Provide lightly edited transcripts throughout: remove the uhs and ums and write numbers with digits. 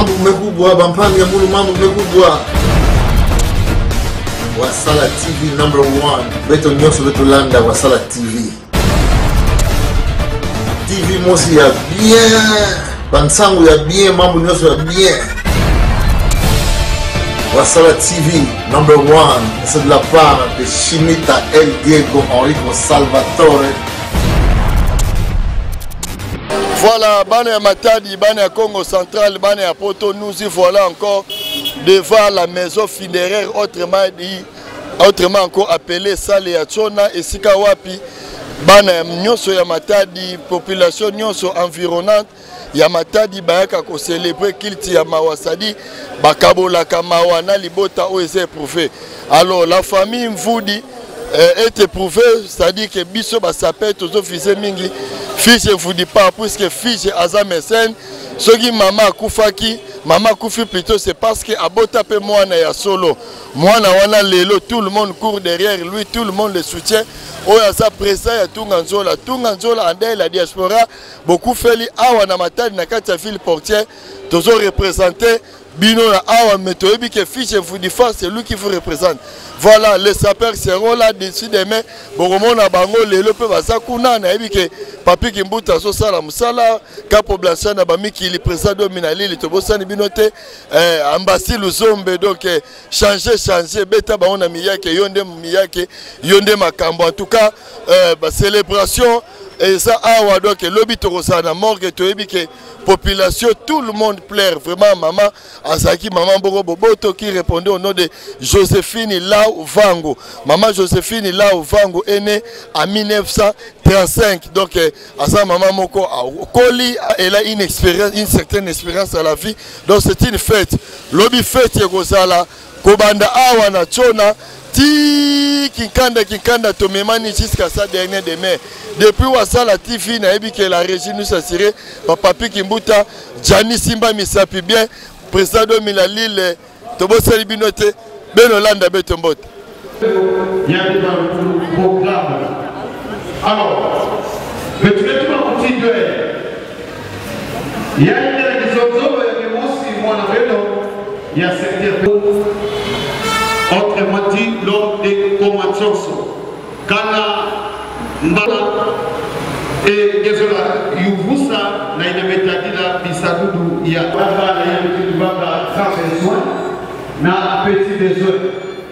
mambo mekubwa bampanga mulu mambo mekubwa Wasala TV #1 beto nyonso beto landa Wasala TV TV mosi ya bien bansangu ya bien mambo nyonso ya bien Wasala TV #1 c'est de la part de Chimita El Diego Enrico Salvatore. Voilà, bana ya Matadi, bana ya Congo Central, bana ya Poto, nous y voilà encore devant la maison funéraire autrement encore appelée Sale ya Chona et Sikawapi. Bana ya nyonso ya Matadi, population nyonso environnante ya Matadi bayaka ko célébrer kilti ya Mawasadi bakabola kamawana libota o ese éprouvé. Alors la famille Mvudi est éprouvée, c'est-à-dire que biso ba sapé tozo fils mingi fils Mvudi pas puisque fils Azamesen soki maman kufaki maman kufi plutôt c'est parce que abota pe mwana ya solo mwana wana lelo tout le monde court derrière lui, tout le monde le soutient. Oya sa présent ya Tunganzola ande la diaspora beaucoup feli awa na Matadi na kati ya ville portière tozo représenter bino na awa metoyebi ke fiche Mvudifa c'est lui qui vous représente. Voilà, les sapeurs seront là d'ici demain. Boromona bango lelo pe basakuna na yebi ke papi kimbuta so sala musala kapo blancha na bamiki li président dominali li tobosani binote ambassi luzombe donc changer beta ba on a miyake yonde makambo en tout cas célébration et ça awa donc lobi tokosana morgue toyebi ke population tout le monde pleure vraiment maman Azaki maman Boro Boboto qui répondait au nom de Joséphine Lao Vango. Maman Joséphine Lao Vango est née en 1935 donc à sa maman Moko Koli elle a une certaine expérience à la vie donc c'est une fête lobi fête Yegozala Kobanda awa na Chona ti kikanda tomemani jusqu'à sa dernière demain. Depuis Wasala TV na ebi que la régie nous assuré papi Kimbuta Jani Simba Misapi bien président de Milalile Tobo Salibinote Benolanda Betombote. Il y a des programmes. Alors, le traitement continuel. Il y a une réalisation, il y a certains autrement dit, lors des conventions, Kana, Mbala, et Gezola, Yuvusa, na inametadila Bisadudu, il y a Baba, sans besoin, na petit besoin.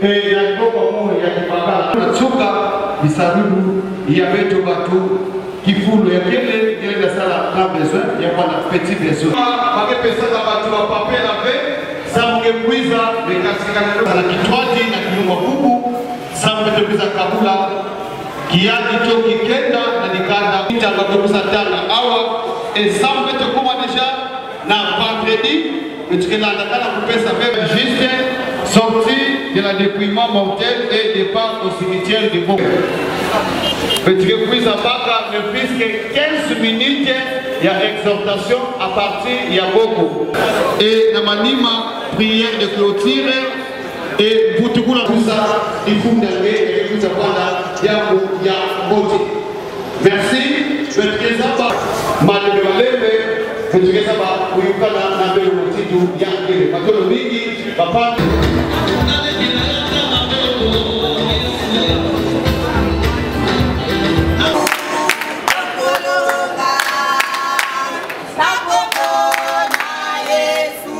Et il y a beaucoup il y a du Baba, Tsuka, Bisadudu, il y avait tout bateau qui fout le quel il y a ça grand besoin, il y a pas de petit besoin. Avec personne à battre à papier avec. Samgekuiza lekasikana na kitwaji na kilunga bubu sambetubiza kabula kiadi to kikenda na dikanda itanga kubuza tanga awa et sambetu kuma déjà na vendredi etukela ndakala kupesa même juste sortie de la dépouillement mortel et départ au cimetière de Boko. Etukekuiza baka ne plus que 15 minutes il y a exhortation à partir il y a Boko et na manima prière de clôture et pour tout ça il faut d'aller et vous avoir ya beauté. Merci je te saba malgré je te saba uyukana na belo titu ya ngere makolo mingi papa Yesu,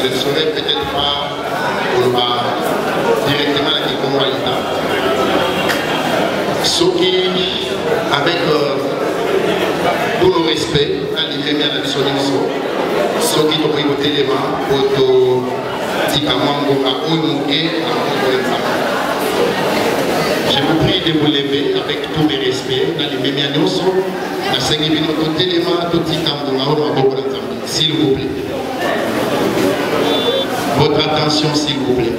je ne saurais peut-être pas directement la Congo Alina. Soki, avec tout le respect, à l'immédiat de la Bissoniso, Soki, nous pouvons voter les mains pour dire à moi, je vous prie de vous lever avec tous mes respects, dans l'immédiat de la s'il vous plaît. Votre attention, s'il vous plaît.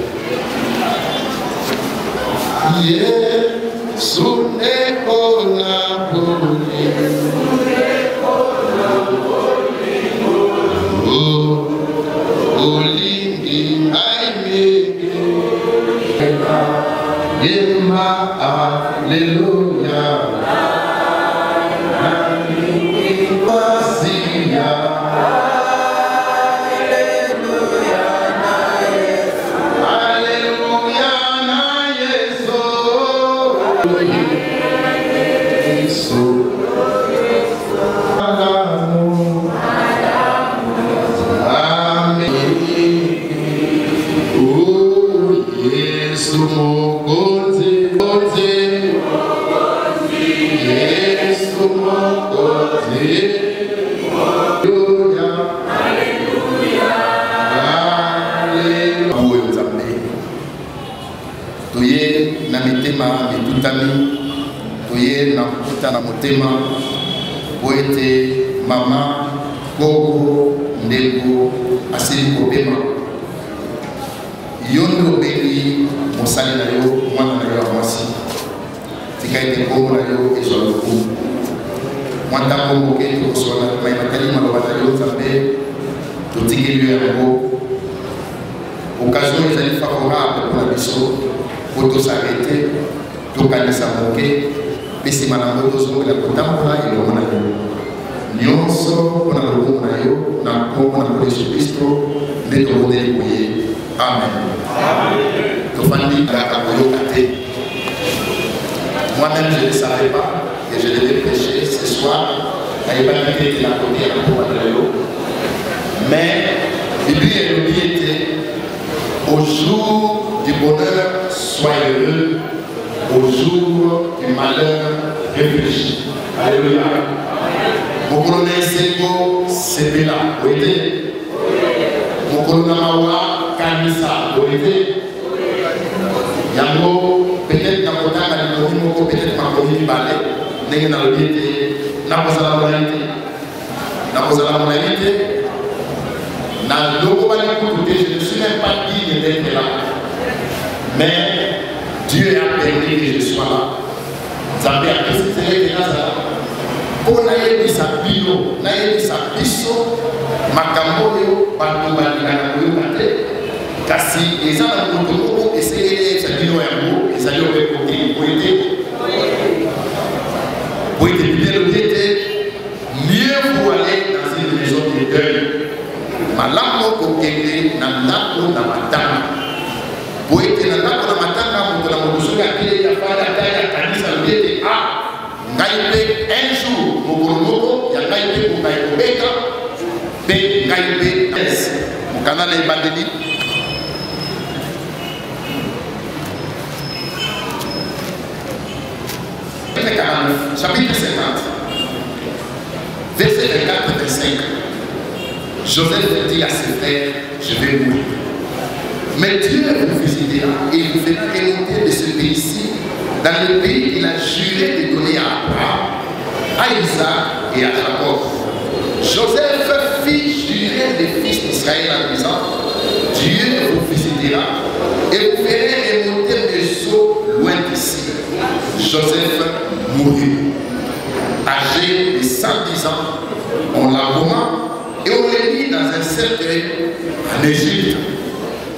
Alléluia. Na motema poete mama gogo ndeko asili kobema yondo bengi mosali na yo mwana na yo amasi tika ete kongo na yo ezoloku mwanta kongo ke tokosola mai matali maloba na yo nzambe totikeli yo yango occasion ezali favorable mpona biso po tosarete tokanisa moke Bisi manambo tozongela kotambola elongo na yo nyonso mpona lobongo na yo na nkombo na Yesu Kristo nde tobondeli boye amen. Tofandi kaka koyoka te. Moi-même je ne savais pas que je devais prêcher ce soir nayebaki te na kote ya kokoba na yo mais Bible elobi ete au jour du bonheur sois heureux, au jour du malheur, réfléchis. Alléluia. Mon colonel Sengo, c'est là. Vous êtes. Mon colonel Mawa, Kanisa, vous êtes. Yango, peut-être dans mon temps, peut-être dans mon vie, n'est-ce pas le biais, n'a pas la moralité. N'a pas la moralité. N'a pas la moralité. Je ne suis même pas digne d'être là. Mais Dieu a permis que je sois là. Zambé a décidé de Nazareth. Pour naïe sa bio, naïe sa biso, makamboyo, bandubaniganayo kate. Kasi les gens dans le monde essayaient de se dire un mot, ils allaient au côté, pour être bien le mieux vous aller dans une maison de deuil. Malamo kokende na ndako na matanga. Poete na ndako na matanga mtu na mkusuga kile ya fada ya kanisa lete a ngaipe un jour mokolomoko ya ngaipe kukaikobeka pe ngaipe es mukana na ibandeli chapitre 50 verset 24-25. Joseph dit à ses frères, je vais mourir. Mais Dieu vous visitera et vous fera remonter de ce pays-ci dans le pays qu'il a juré de donner à Abraham, à Isaac et à Jacob. Joseph fit jurer les fils d'Israël en disant, Dieu vous visitera et vous ferez remonter des eaux loin d'ici. Joseph mourut. Âgé de 110 ans, on l'aboma et on l'a mis dans un cercueil en Égypte.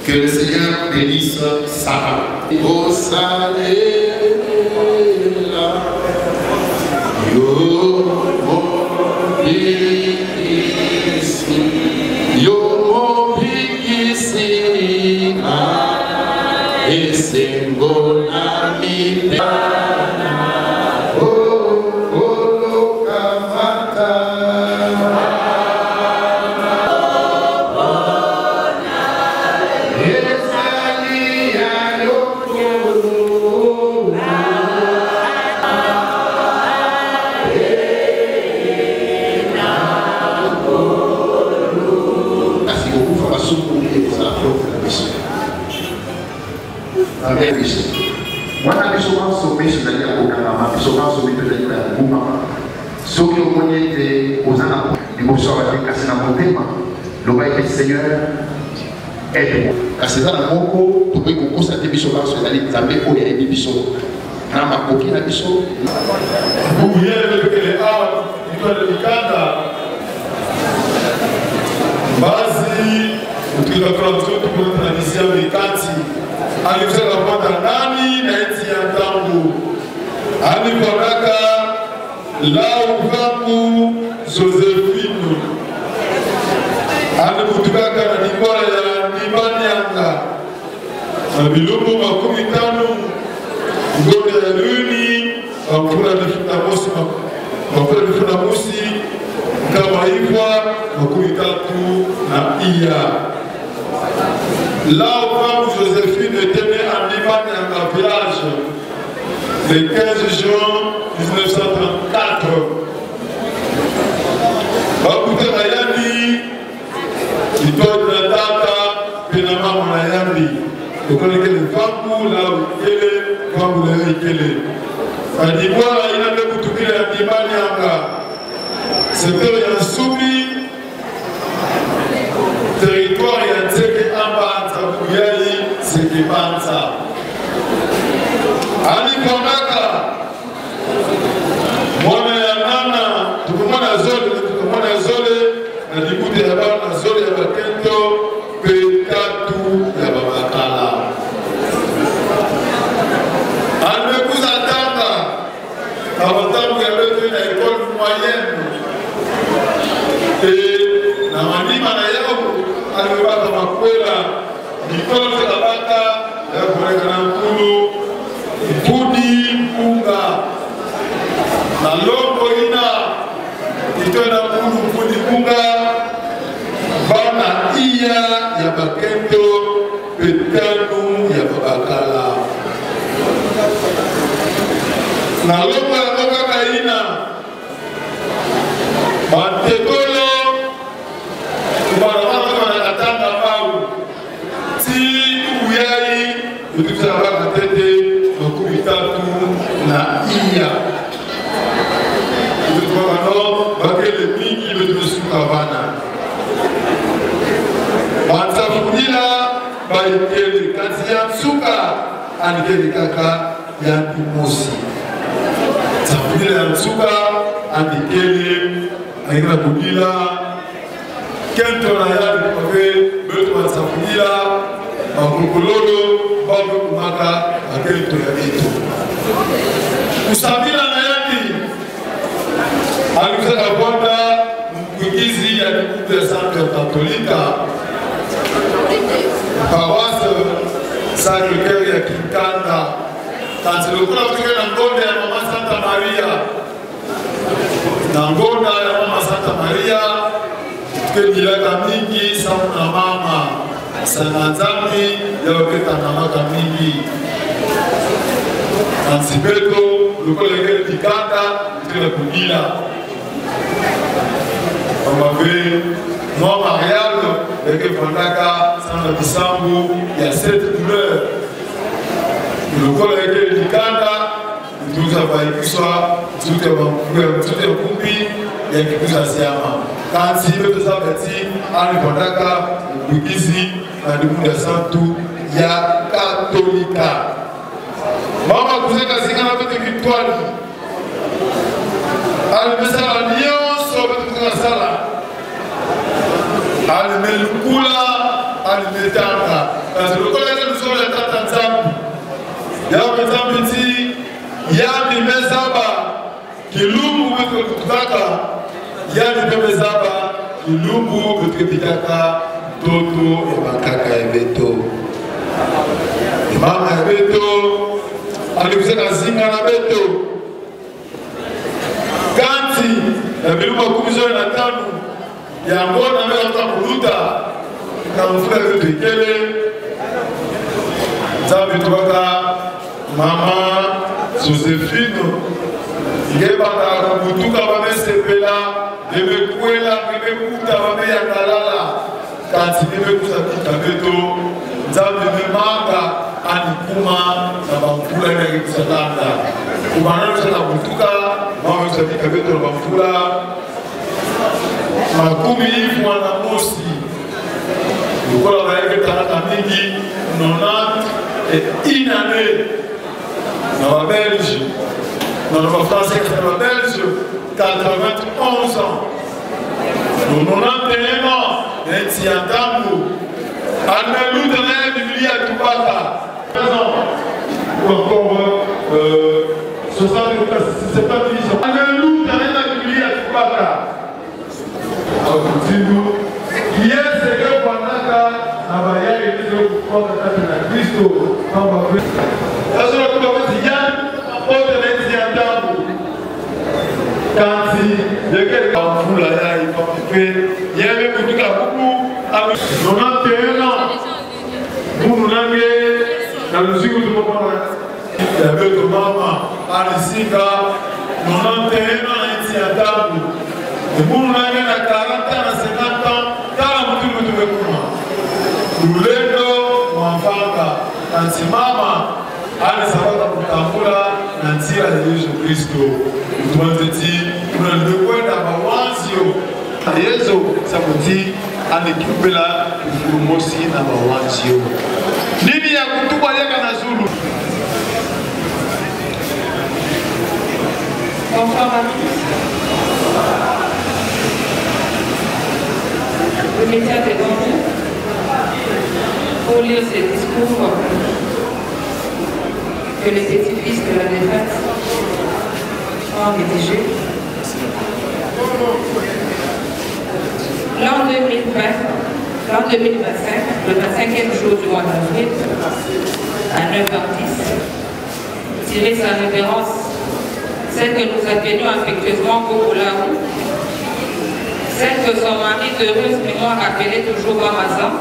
Que le Seigneur bénisse Sarah. Oh Salela, yo mobikisi, esengo nami. nzambe biso wana biso basomeso ezali ya kokangama biso basomi tozali ya kobuma soki omoni ete oza na liboso ya bato kasi na motema loba ete seigneur aide kasi eza na moko tokoki kokosa te biso baso ezali nzambe oyo ayebi biso na makoki na biso bubuyelekele awa itwale likanda mbazi utukakulakutotukunatanisia mikati alikusaka kwanda nani na eti ya ntango aliponaka lauvaku Josephine alimutukaka na likwala ya Nibanyanga na bilumbu 50 ngode ya luni wakula nifuna musi kama hivwa 30 na iya. Là où Joséphine était née en Nibanyanga village le 15 juin 1934. Bakute Mayandi, Itoy na tata, Penama Monayandi. Vous connaissez le Fambu, là où il est, Fambu là où il est. Adibwa, il a le Boutoukile à Nibanyanga. C'était un soumis, territoire, il y a Tseke Ambanza, Kouyali, Tseke Banza. Ali Pondaka, mwana ya nana, tukumana zole, na dibute ya bana zole ya bakento, petatu ya babakala. Almekuza tanga, abatangu ya beto na école moyenne. Et na manima na yao, almebaka makwela, Nicole Kabaka, ya kureka na mkulu, Mpudi Mpunga na longo ina itona mkulu Mpudi Mpunga bana iya ya bakendo petanu ya babakala na longo ya babaka ina bantekolo kubarabara na katanga pau ti uyai utukuza baka tete na iya tutukano bakele mingi betusuka bana banzafunila baikele kati ya nsuka anikele kaka ya ndimosi zafunila ya nsuka anikele aikela kunila kento na yadi kwafe betu banzafunila bakukulolo babu kumaka akento ya bitu Usabila na yaki alikusaka kwanda mkukizi ya kikuku ya Sante Katolika Pawase Sacre-Cœur ya Kinkanda kansilokula kutuke na ngonda ya Mama Santa Maria na ngonda ya Mama Santa Maria tuke nilaka mingi samu na mama sana nzambi ya waketa na maka mingi Ansibeto, le collègue Tikanda, il était là. On m'avait, moi, mariage, avec Fandaka, Sandra Bissambo, il y a 7 couleurs. Le collègue Tikanda, tout a failli que soit, tout est compris, il y a quelque chose à Siama. Quand il veut tout ça, il Fandaka, le Bukisi, la Debout de Santou, il y a Katolika. Mama kuzeka zingana bete kitwani alimesala nyonso betu sala alimelukula alimetanga kasi lokola ke nzolo ya tata nzambi ya nzambi ti ya bimezaba kilumbu betu kutaka ya bimezaba kilumbu betu kitaka toto ya makaka ya beto mama ya beto alikusaka zinga na beto kanti ya biluma 15 ya ngona meka kutakuruta na mfula beto ikele zambi tobaka mama Joséphine ngebaka kubutuka bamesepela bebekwela bebekuta bameyangalala kanti bebekusa kita beto nzambi memanga anikuma na bamvula inakisalanda kumanana mutuka mawesafika beto na bamvula makumi mwana mosi lukola baeke talata mingi 91 année na babelge na bafrançais na babelge 91 ans nous 91 ans neti ya ntango almeluta naye biblia tubaka ou encore 70 divisions almeluta naye na biblia tubaka akutindu kiyeseke kwanaka na bayari nizo kukwaka kati na Kristo kama vile sasa nakuta wezi yani ote neti ya ntango kanti yekele kamvula ya ipapipe yebe kutuka kuku 91 ans Munu nange na lusiku tumopona ya beto mama alisika 91 ans iti ya tabu Munu nange na 40 ans na 50 ans kala mutulu tumekuma ulendo mwafanga kanti mama alisabaka kutambula na njia ya Yesu Kristo mtuanzeti unalimekwenda mawanzio Yesu sabuti anikipela ufurumosi na mawanzio nini ya kutuba yaka na Zulu Bonsoir à tous. Le média devant nous pour lire ces discours que les petits-fils de la défaite ont rédigés. L'an 2025, le 25e jour du mois d'avril, à 9h10, tirer sa révérence, celle que nous appelions affectueusement Gogolaou, celle que son mari d'heureuse mémoire appelait toujours Ramazan,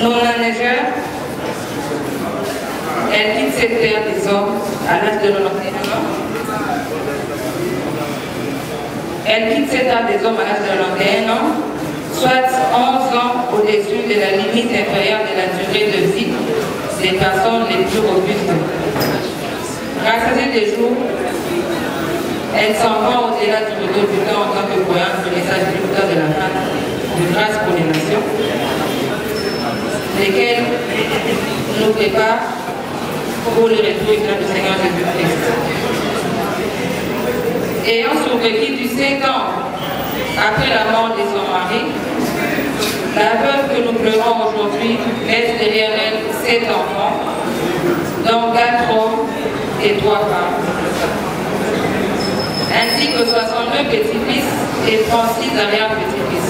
non la nageur, elle quitte cette terre des hommes à l'âge de 91 ans. Elle quitte cette terre des hommes à l'âge de 91 ans, soit 11 ans au-dessus de la limite inférieure de la durée de vie des personnes les plus robustes. Grâce à ces jours, elle s'en va au-delà du rideau du temps en tant que croyante du message du de la femme de grâce pour les nations, lesquels nous préparent pour le retour éternel du Seigneur Jésus-Christ. Ayant survécu du 7 ans après la mort de son mari, la veuve que nous pleurons aujourd'hui laisse derrière elle 7 enfants, dont 4 hommes et 3 femmes, ainsi que 62 petits-fils et 36 arrière-petits-fils.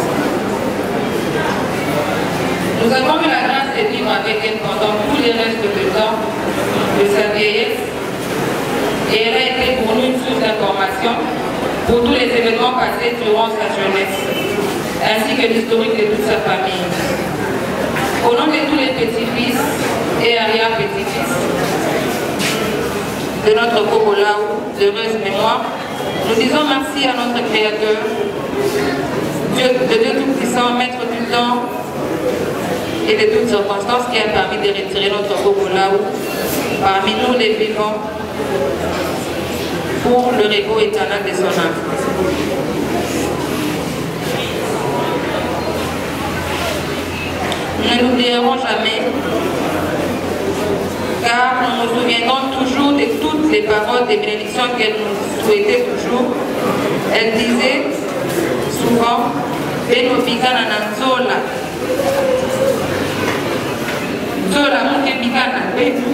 Nous avons eu la grâce de vivre avec elle pendant tous les restes du temps de sa vieillesse et elle a été pour nous une source d'information pour tous les événements passés durant sa jeunesse, ainsi que l'historique de toute sa famille. Au nom de tous les petits-fils et arrière-petits-fils de notre Gogolaou, d'heureuse mémoire, nous disons merci à notre Créateur, Dieu de Dieu Tout-Puissant, Maître du temps et de toutes circonstances qui a permis de retirer notre Gogolaou parmi nous les vivants pour le repos éternel de son âme. Nous ne l'oublierons jamais, car nous nous souviendrons toujours de toutes les paroles de bénédiction qu'elle nous souhaitait toujours. Elle disait souvent, Beno Bigana Nanzola. Zola Muke Bigana, Beno.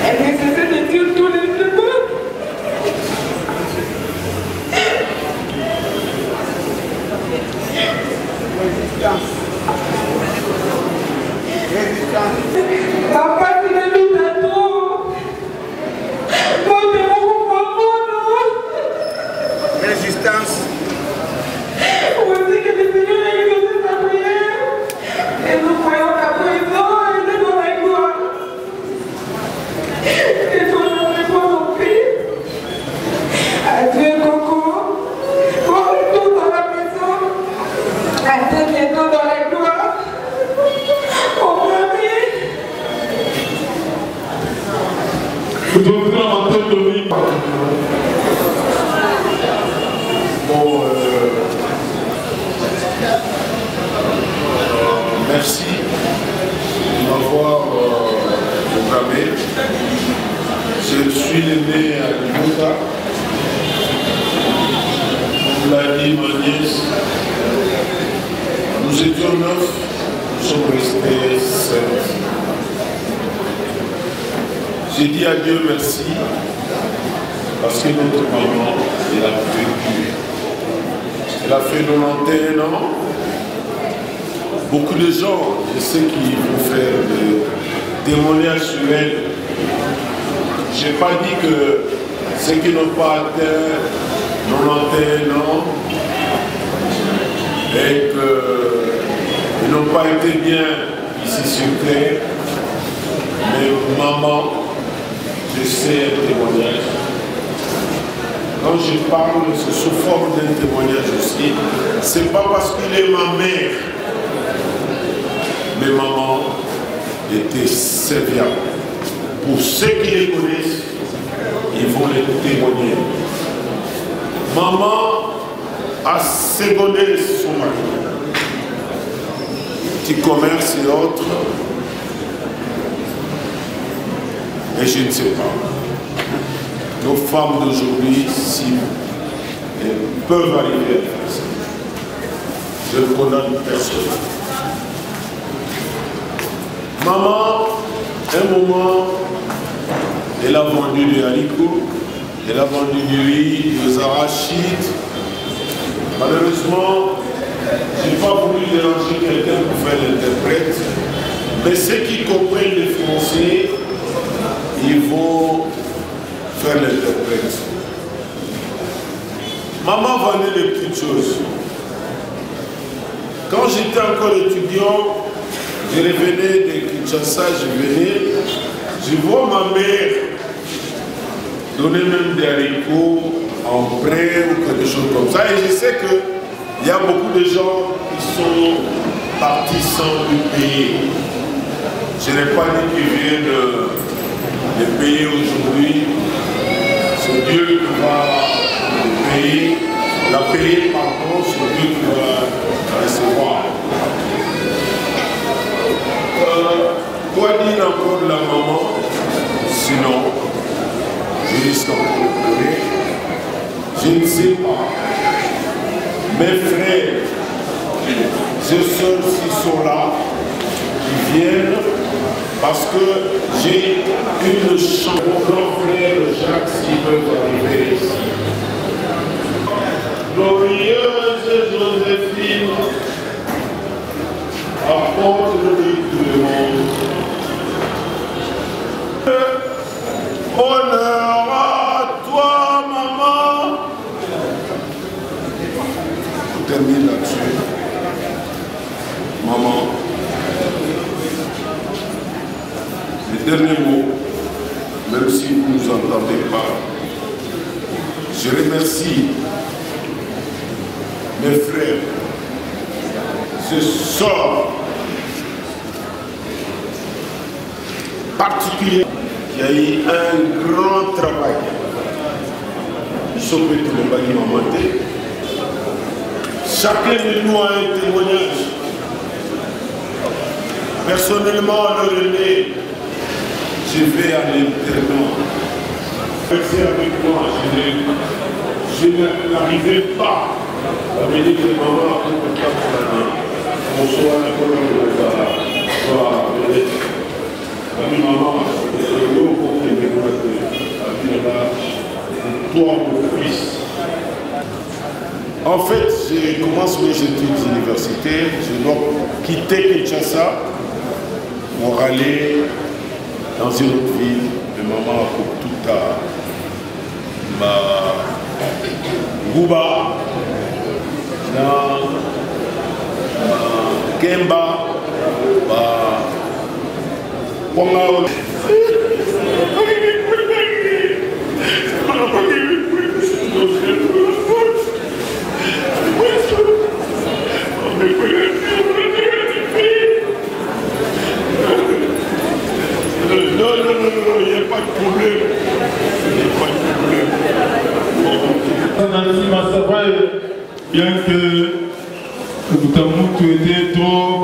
Elle ne cessait de dire tous les démons. Papa, tu me loues à trop. Moi, je m'en résistance. On dit que le Seigneur a exaucé sa prière. Merci de m'avoir programmé. Je suis né à Limouta. Comme l'a dit ma nièce, nous étions 9, nous sommes restés 7. J'ai dit à Dieu merci parce que notre maman, elle a vécu. Elle a fait 91 ans. Beaucoup de gens, je sais qu'ils vont faire des témoignages sur elle. Je n'ai pas dit que ceux qui n'ont pas atteint 91 ans et qu'ils n'ont pas été bien ici sur terre, mais maman, je sais un témoignage. Quand je parle, c'est sous forme d'un témoignage aussi. C'est pas parce qu'il est ma mère, mais maman était serviable. Pour ceux qui les connaissent, ils vont les témoigner. Maman a secondé son mari. Petit commerce et autres. Et je ne sais pas. Nos femmes d'aujourd'hui, si elles peuvent arriver à faire ça, je ne condamne personne. Maman, un moment, elle a vendu des haricots, elle a vendu du riz, des arachides. Malheureusement, je n'ai pas voulu déranger quelqu'un pour faire l'interprète, mais ceux qui comprennent le français, ils vont faire l'interprète. Maman vendait des petites choses. Quand j'étais encore étudiant, je revenais de Kinshasa, je vois ma mère donner même des haricots en prêt ou quelque chose comme ça. Et je sais qu'il y a beaucoup de gens qui sont partis sans lui payer. Je n'ai pas dit qu'ils viennent de payer aujourd'hui. C'est Dieu qui va le payer. La payer, pardon, c'est Dieu qui va recevoir. Quoi dire encore de la maman? Sinon, je risque encore de pleurer. Je ne sais pas. Mes frères, ces soeurs qui sont là, qui viennent, parce que j'ai une chance. Mon grand frère Jacques, s'il veut arriver ici. Glorieuse Joséphine, apporte le but du monde. Honneur à toi, maman. On termine là-dessus. Maman, le dernier mot, même si vous ne nous entendez pas, je remercie mes frères, ce sort particulier qui a eu un grand travail. Sauf que tout le monde m'a monté. Chacun de nous a un témoignage. Personnellement, le relais, je vais à l'internat. Restez avec moi, je n'arrivais pas à me dire que maman ne peut pas pour la main. Bonsoir, la colonne de la maman, c'est l'eau pour que les toi, mon fils. En fait, je commence mes études universitaires, je dois quitter Kinshasa pour aller dans une autre ville de maman pour tout à ma Gouba, dans Kemba, Pongao. Non, il n'y a pas de problème. Il n'y a pas de problème. Ma bien que Boutamout était trop...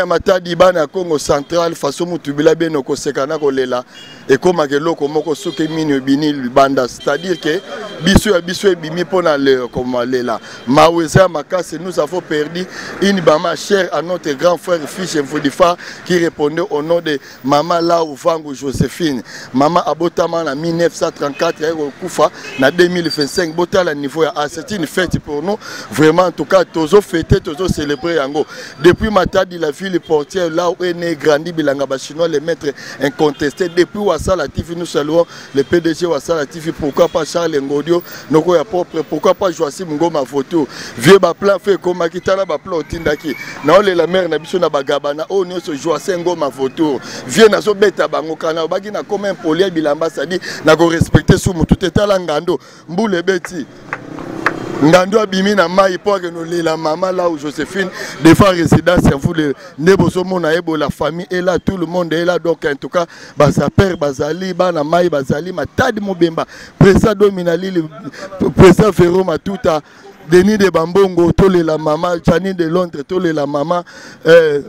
Matadi bana Congo central façon mutubila beno ko sekana ko lela et comme keloko moko soke mini bini banda, c'est-à-dire que biso bimi pona le comme lela maweza makase. Nous avons perdu une maman chère à notre grand frère Fiche Mfodifa qui répondait au nom de maman Laou Vango Joséphine. Maman abotama en 1934 et kufa na 2025 botala niveau ya c'est une fête pour nous vraiment. En tout cas tozo fêter tozo célébrer yango depuis Matadi la ville portière là où est né grandi bilanga ba chinois les maîtres incontestés depuis Wassala TV. Nous saluons le PDG Wassala TV, pourquoi pas Charles Ngodio noko ya propre, pourquoi pas Joachim Ngoma photo vieux ba plan fait comme akitala ba plan tindaki na ole la mère na biso na bagabana o nyoso Joachim Ngoma photo vieux na so beta bango kana bagi na comme un polia bilamba sadi na ko respecter sous mutu tetala ngando mbule beti ngando abimi na mai pour que nous la maman là où Joséphine des fois résidence vous le neboso mona ebo la famille est là, tout le monde est là. Donc en tout cas basa père bazali bana mai bazali matadi mobemba président dominali président Ferro matuta Denis de Bambongo, tole la maman, Chani de Londres, tole la maman,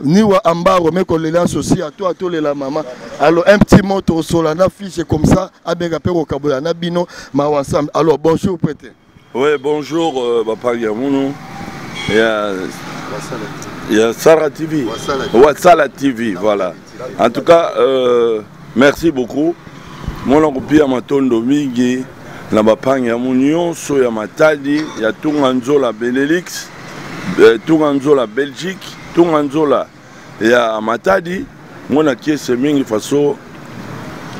Niwa Ambaro, mais qu'on les lance aussi à toi, tole la maman. Alors un petit mot au Solana fiche comme ça, avec un peu au Kabulana Bino, ma ensemble. Alors bonjour prêtre. Oui, bonjour Papa Yamounou. Il y a Sarah TV. Wassala TV, voilà. En tout cas, merci beaucoup. Mon oncle Matondo Mingi, la Bapang Yamounion, Soya Matadi, il y a Tunganzola Benelux, Tunganzola Belgique, Tunganzola, il y a Matadi, mon acquiert c'est Mingi façon.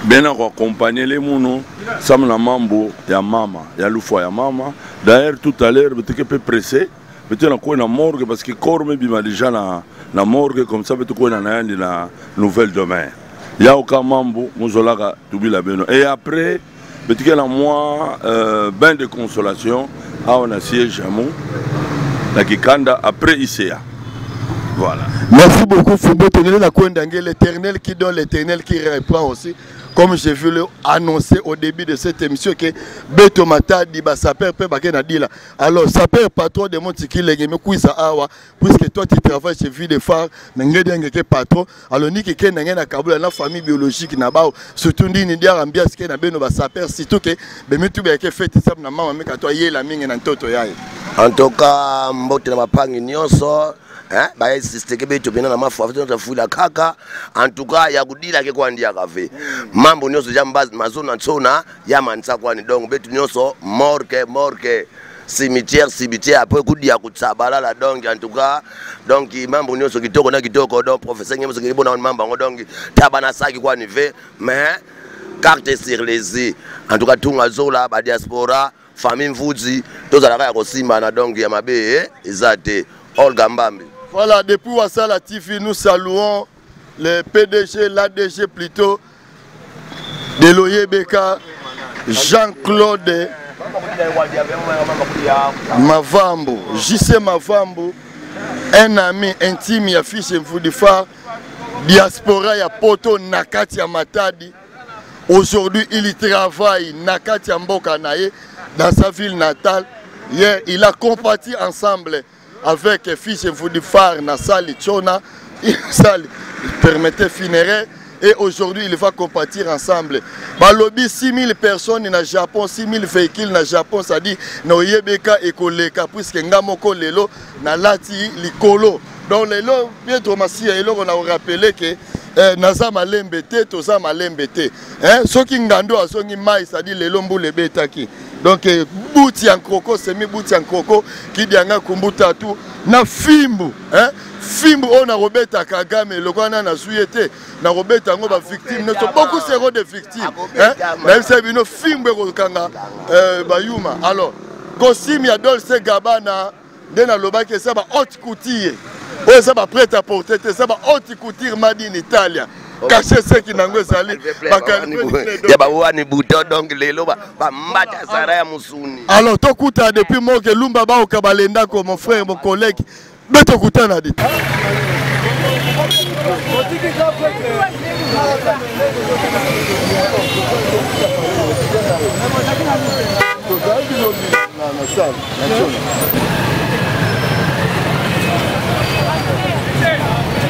Bien accompagner les mounos, Sam la mambo, ya mama, ya loufa ya mama. D'ailleurs tout à l'heure, je peux presser, je peux aller la morgue parce que corps me bima déjà la morgue comme ça, je peux aller la nouvelle demain. Il y a aucun mambo, mozolaka tubi la beno. Et après, je peux aller moi bain de consolation, on a siège à mon, la Kikanda après ICA. Voilà. Merci beaucoup Fumbo, l'éternel qui donne, l'éternel qui reprend aussi. Comme je veux le annoncer au début de cette émission que Beto Matadi ba saper pe bakena dila. Alors saper patron de mon tiki lengeme kuisa awa puisque toi tu travailles chez Vie de Phare ngede ngeke patron. Alors ni keke na kabula na famille biologique na bao surtout ndini dia ambiance ke na beno ba saper surtout que be mitu be ke fete sab na mama meka to yela mingi na ntoto yaye. En tout cas mbote na mapangi nyonso. Bah c'est que tu viens dans ma foi tu fous la kaka en tout cas ya kudila ke kwa ndia kafe mambo nyoso jamba mazona tsona ya mansa kwa ni donc betu nyoso morke cimetière après kudia kutsabala la donc en tout cas donc mambo nyoso kitoko na kitoko donc professeur nyoso ke bona mambo donc tabana saki kwa ni ve mais carte sur les yeux en tout cas tunga zola ba diaspora famille mvuzi tozalaka ya kosimba na donc ya mabe ezate Olga Mbambi. Voilà, depuis Wassala TV, nous saluons le PDG, l'ADG plutôt, de l'Oyebeka, Jean-Claude Mavambo, JC Mavambo, un ami intime, affiche Mfoudifar, diaspora ya Poto Nakati ya Matadi. Aujourd'hui, il travaille Nakati ya Mboka Naye, dans sa ville natale. Hier, il a compati ensemble avec fils et vous du phare na sali chona sali permettait funéraire et aujourd'hui il va compatir ensemble. Balobi 6000 personnes na Japon, 6000 véhicules na Japon, ça dit no yebeka ekoleka puisque ngamoko lelo na lati likolo. Donc lelo bientôt masia elo on a rappelé que naza malembe te toza malembe te. Soki ngando asongi mai ça dit lelo mbule betaki. Donc bouti en croco, semi bouti en croco qui dianga kumbuta tout na fimbu fimbu on a robeta Kagame lokwana na suyete na robeta ngo ba victime noto beaucoup seront des victimes même c'est bino fimbu ko kanga bayuma. Alors costume ya Dolce Gabbana dena lobaki ça ba haute couture o ça ba prêt à porter ça ba haute couture made in Italia. Caché ce qui n'a pas sali. Alors, Tokuta, depuis moi que Lumba Bao Kabalenda, comme mon frère, mon collègue, mais Tokuta n'a dit.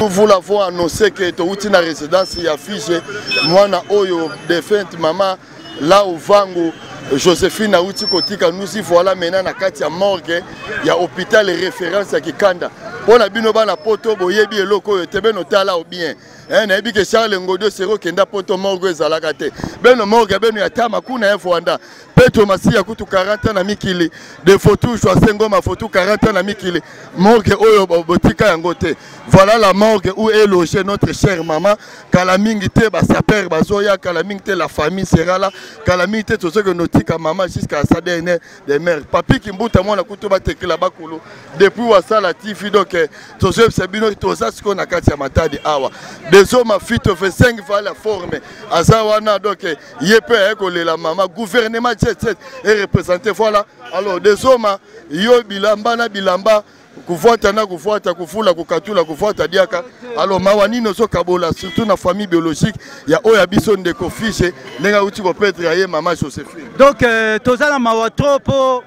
Vous l'avez annoncé que tu as une résidence et affiché moi na oyo défunte maman là au Vango Joséphine Aouti Kotika nous y voilà maintenant na kati ya morgue ya hôpital référence ya Kikanda pour la binoba na poto boyebi eloko yo tebe no tala ou bien na ebi ke Charles Ngodo sero kenda poto morgue ezalaka te beno morgue beno ya tama kuna ya Rwanda Petro Masia kutu 40 na mikili de photos Joasengo ma photo 40 na mikili morgue oyo botika yango te. Voilà la morgue où est logée notre chère maman. Kalamingite ba saper bazoya kalamingite la famille sera là kalamingite tout ce que notika maman jusqu'à sa dernière des mères papi kimbuta mwana kutu ba tekela bakulu depuis Wassala TV donc tout ce c'est bino tout ça ce qu'on a kati ya Matadi awa des hommes fito fait 5 fois la forme azawana donc yepe ekole la maman gouvernement est représenté voilà. Alors des hommes yo bilamba na bilamba kufuata na kufuata kufula kukatula kufuata diaka. Alors mawani no so kabola surtout na famille biologique ya oya biso ndeko fiche nenga uti ko petre ya maman Joséphine. Donc tozala mawatropo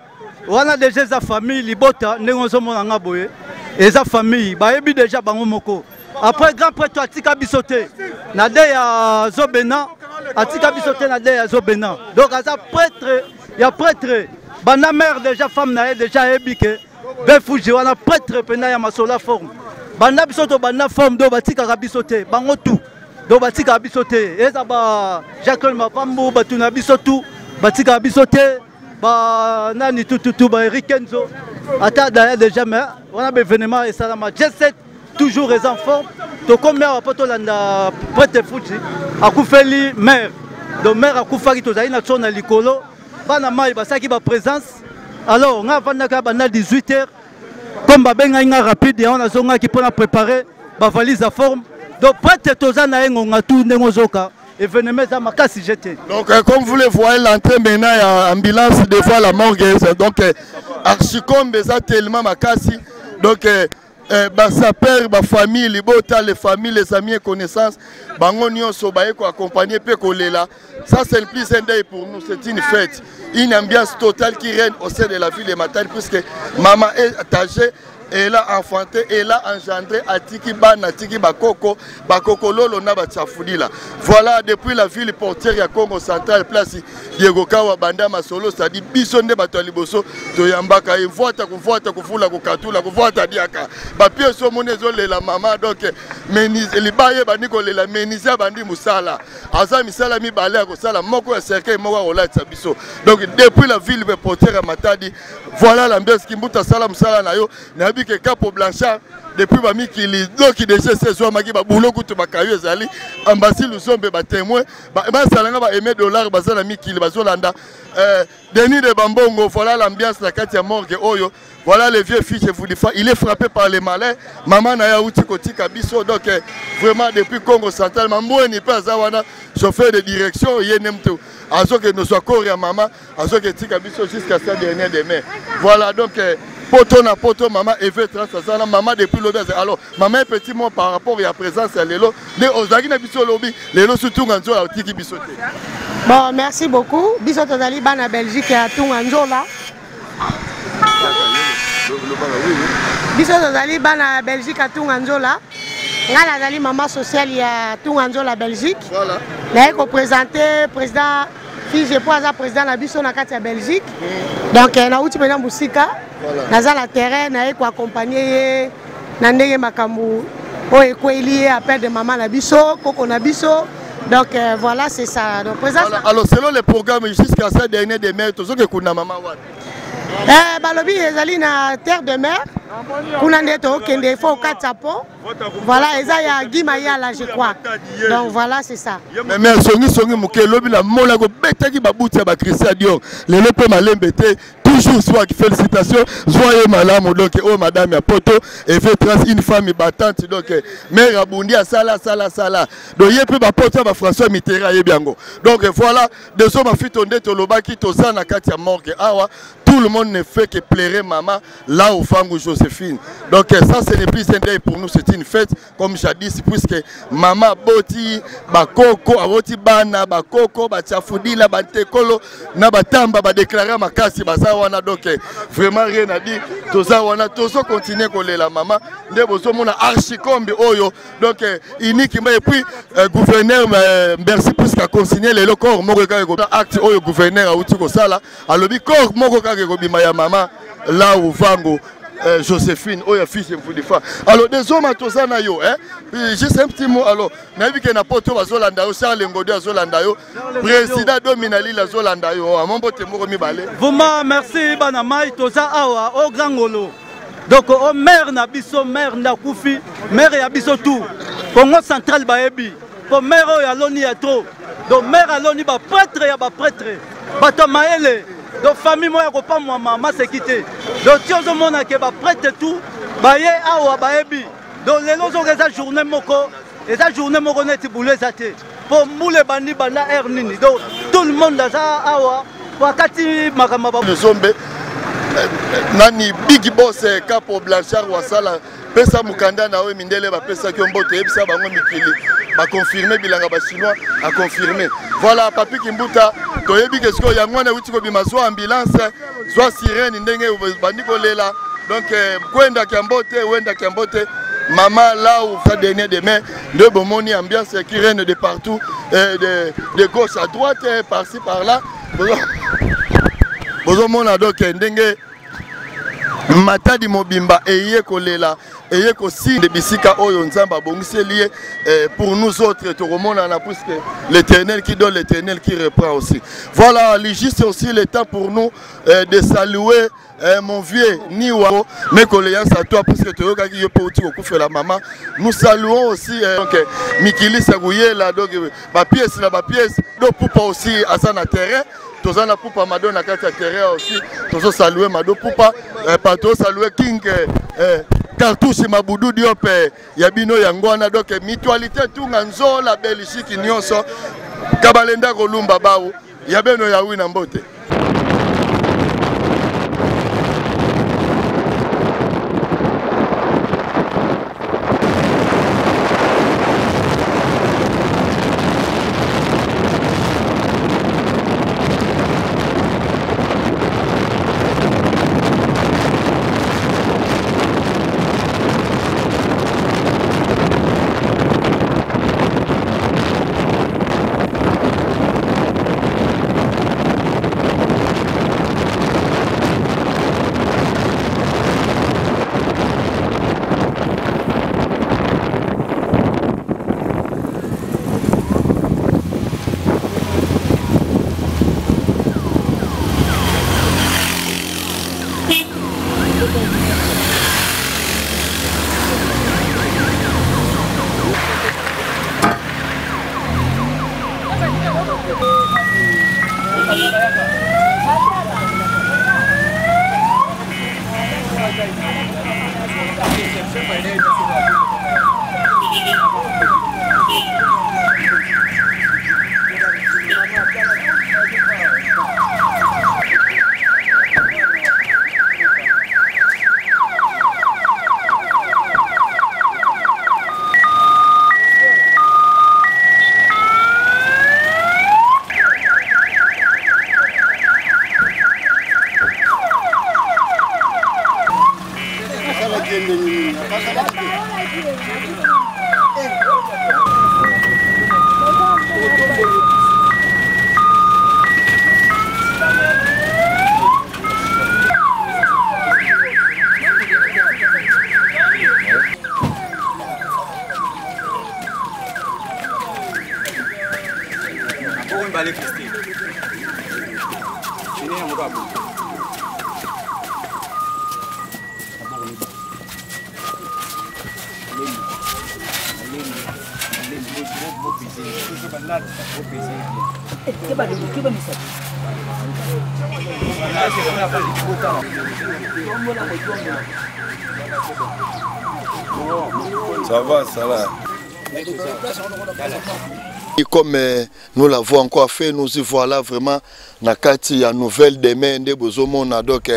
on a déjà sa famille, Libota, Nengozomona Boye, et sa famille, Baebi déjà Bangomoko. Après, grand prêtre, Atika Bissoté, Nadeya Zobena, Atika Bissoté, Nadeya Zobena. Donc, à ça, prêtre, il y a prêtre, Bana mère déjà, femme, Nae déjà ébiqué, Befouji, on a prêtre, Pena Masola forme. Bana Bissoto, Bana forme, do Batika Bissoté, Bangotou, do Batika Bissoté, et ça, Jacques Mapambo, Batuna Bissotou, Batika Bissoté. Nani tout Eric Kenzo ata d'ailleurs déjà mais on a événement et salama J7 toujours les enfants to comme mère poto landa prêtre Fuji akufeli mère donc mère akufaki to zaina tsona likolo bana mai basaki ba présence alors on a vandaka bana 18h comme ba benga nga rapide on a zonga qui pour préparer ba valise à forme donc prêtre tozana engonga tout ndengozoka. Événement à Makassi jeté. Donc comme vous le voyez, l'entrée maintenant à ambulance devant la morgue. Donc archicombe ça tellement Makassi. Donc sa père, ma famille, les bota, les familles, les amis et connaissances, bangonio sobaye ko accompagner pe kolela. Ça c'est le plus indé pour nous, c'est une fête, une ambiance totale qui règne au sein de la ville de Matadi puisque maman est attachée. Elle a enfanté, elle a engendré Atiki Bana, Atiki Bakoko, Bakoko Lolo Naba Tchafoudila. Voilà, depuis la ville portière ya Congo Central, place Diego Kawa Banda Masolo, ça dit Bisonde Bataliboso, Toyambaka, et voita, Kufula, Kukatula, Kuvoita Diaka. Bapio Somonezo, la maman, donc, Libaye Baniko, la Menizia Bandi Moussala, Azami Salami Balea, Kosala, Moko, Serke, Mowa, Ola Tsabiso. Donc, depuis la ville portière à Matadi, voilà l'ambiance qui mouta Salam Sala Nayo, Nabi que Capo Blanchard, depuis Bami qui li qui déjà ces soirs maki ba boulot kutu ba kayo zali ambassade nous sommes ba témoin ba salanga ba aimer dollar ba zala mi qui ba zolanda Denis de Bambongo, voilà l'ambiance la Katia morgue oyo. Voilà le vieux fils, il est frappé par les malins. Maman n'a pas eu Kabiso, donc vraiment depuis Congo Central, maman n'est pas Zawana, chauffeur de direction, il y a tout. Azo que nous soyons Corée maman, azo que Kabiso jusqu'à sa dernière demain. Voilà donc poto na poto maman Eve Transazana, maman depuis l'auberge. Alors maman un petit mot par rapport à la présence à l'élo, les Ozagi na biso lobby, l'élo surtout en Zola Tiki Bisoté. Bon, merci beaucoup. Biso tozali bana Belgique à Tunganzola. Biso tozali bana Belgique à Tunganzola. Nga nazali maman sociale ya Tunganzola Belgique. Voilà. Naye ko présenter président fils je poza président na biso na kati ya Belgique. Donc na uti pena musika. Naza la terrain naye ko accompagner na ndenge makambu o ekweli appel de maman na biso, koko na biso. Donc voilà, c'est ça. Donc, alors selon les programmes jusqu'à sa dernière de mer, tout ce que kuna maman wat. Balobi ezali na terre de mer. Kuna ndeto kende fo katsapo. Voilà, eza ya Gimaya là je crois. Donc voilà, c'est ça. Mais mère songi muke lobi la mola go betaki babuti ba Christian Dior. Le lepe malembete toujours soit félicitations, joyeux madame donc oh madame ya poto et fait trans une femme battante donc mère abundi à sala. Donc il peut ba poto ba François Mitterrand yebiango. Donc voilà, des hommes fit on to lobaki to za na kati ya morgue awa. Tout le monde ne fait que pleurer maman là au Fango Joséphine. Donc ça c'est le plus indé pour nous, c'est une fête comme jadis puisque maman boti bakoko awoti bana bakoko bachafudila bantekolo na batamba ba déclarer makasi baza wana donc vraiment rien à dire toza wana tozo continuer kolela maman nde bozo mona archikombi oyo donc unique et puis gouverneur merci puisque consigner les corps moko ka ko acte oyo gouverneur awuti ko sala alobi corps moko ka ko bima ya maman là au Vango Joséphine, oh ya fils de Foudifa. Alors des hommes à Tosana yo, hein. Juste un petit mot alors. Nabi que na poto bazolanda yo, Charles Ngodi azolanda yo, président Dominali la zolanda yo, a mon pote moko mi balé. Vraiment merci bana mai toza awa au grand ngolo. Donc au maire na biso maire na kufi, maire ya biso tout. Congo Central baebi. Pour maire ya loni ya trop. Donc maire aloni ba prêtre ya ba prêtre. Bato maele. Donc famille moi ko pas moi maman c'est quitté. Donc tu as mona ke ba prêtre tout, ba ye awa ba ebi. Donc les lozo eza journée moko, eza journée moko neti boulé zaté. Pour moule bandi banda air nini. Donc tout le monde là awa wakati makamba ba zombe nani big boss Capo Blanchard wasala pesa mukanda na we mindele ba pesa ki mbote ebisa bango mikili ba confirmer bilanga ba chinois a confirmer. Voilà papi Kimbuta toyebi que ce yango na wuti ko bimazo ambulance soit sirène ndenge bandi kolela donc kwenda Kambote wenda Kambote maman là où fait dernier demain de bomoni ambiance qui règne de partout de gauche à droite par-ci par-là bozomona donc ndenge Matadi Mobimba eye kolela eye kosi de bisika oyo nzamba bongisi lié pour nous autres tout le monde en a plus que l'Éternel qui donne, l'Éternel qui reprend aussi. Voilà, c'est aussi le temps pour nous de saluer mon vieux Niwa, mais condoléances à toi parce que tu as eu pour la maman. Nous saluons aussi donc Mikili Sagouye là donc ma pièce donc Poupa aussi à son terrain. Tous en a Poupa Madonna carte terrain aussi. Tous saluer Mado Poupa, pas saluer King Cartouche Maboudou Diop Yabino Yangwana donc mutualité tout nganzo la Belgique nyonso Kabalenda Kolumba Baou Yabeno Yawi na mbote. Ça va, ça va. Et comme nous l'avons encore fait, nous y voilà vraiment na kati ya nouvelle demain de bozomona donc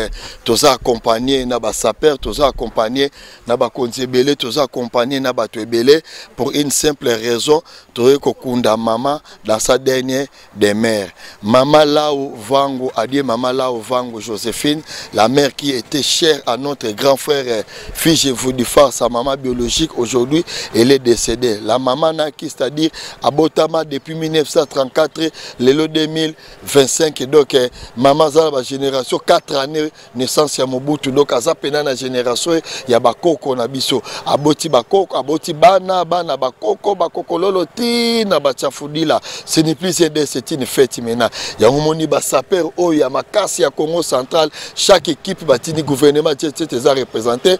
tous accompagné na ba saper, tous accompagné na ba konzebele, tous accompagné na ba twebele pour une simple raison, to kokunda maman dans sa dernière demeure. Maman Lao Vango a dit maman Lao Vango Joséphine, la mère qui était chère à notre grand frère Fils Voudifar, sa maman biologique aujourd'hui, elle est décédée. La maman Naki, c'est-à-dire à Botama depuis 1934, le 2025. Donc, maman a la génération 4 années naissance à Mobutu. Donc, à la génération, il y a Bakoko Nabiso. Aboti Bakoko, Aboti Bana, Bana Bakoko, Bakoko Loloti, Nabachafudila. Ce n'est plus c'est une fête maintenant. Il y a un moni Basaper, oh, il y a Makasi, à Congo central. Chaque équipe, Batini gouvernement, est représenté.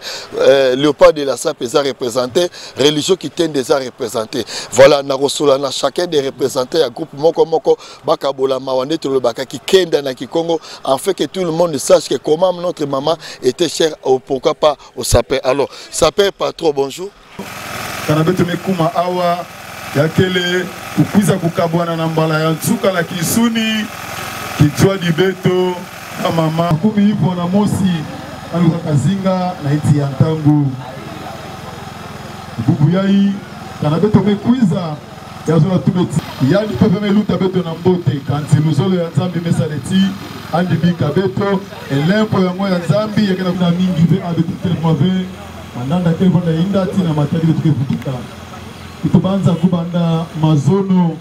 Léopard de la SAP est représenté. Religion qui tient des arts représentés. Voilà, Narosolana, chacun des représentants, un groupe Moko, Bakabola, Mawane, Baka qui kenda na Kikongo, en fait que tout le monde sache que comment notre maman était chère, pourquoi pas au Sapé. Alors, Sapé, pas trop, bonjour. Kanabeto mekuma awa, yakele, kukuza kukabwana na mbala ya nzuka la kisuni, kichwa di beto, na mama. Kumi hivo na mosi, aluka kazinga, na iti yantangu. Bubu yai, kanabeto mekuiza, yazona tubeti yani pepe meluta beto na mbote kanti luzolo ya nzambi mesaleti andi bika beto elempo yango ya nzambi yakena kuna mingi ve abeto telefone mandanda telefone na inda tina matali betuke futuka itubanza kubanda mazono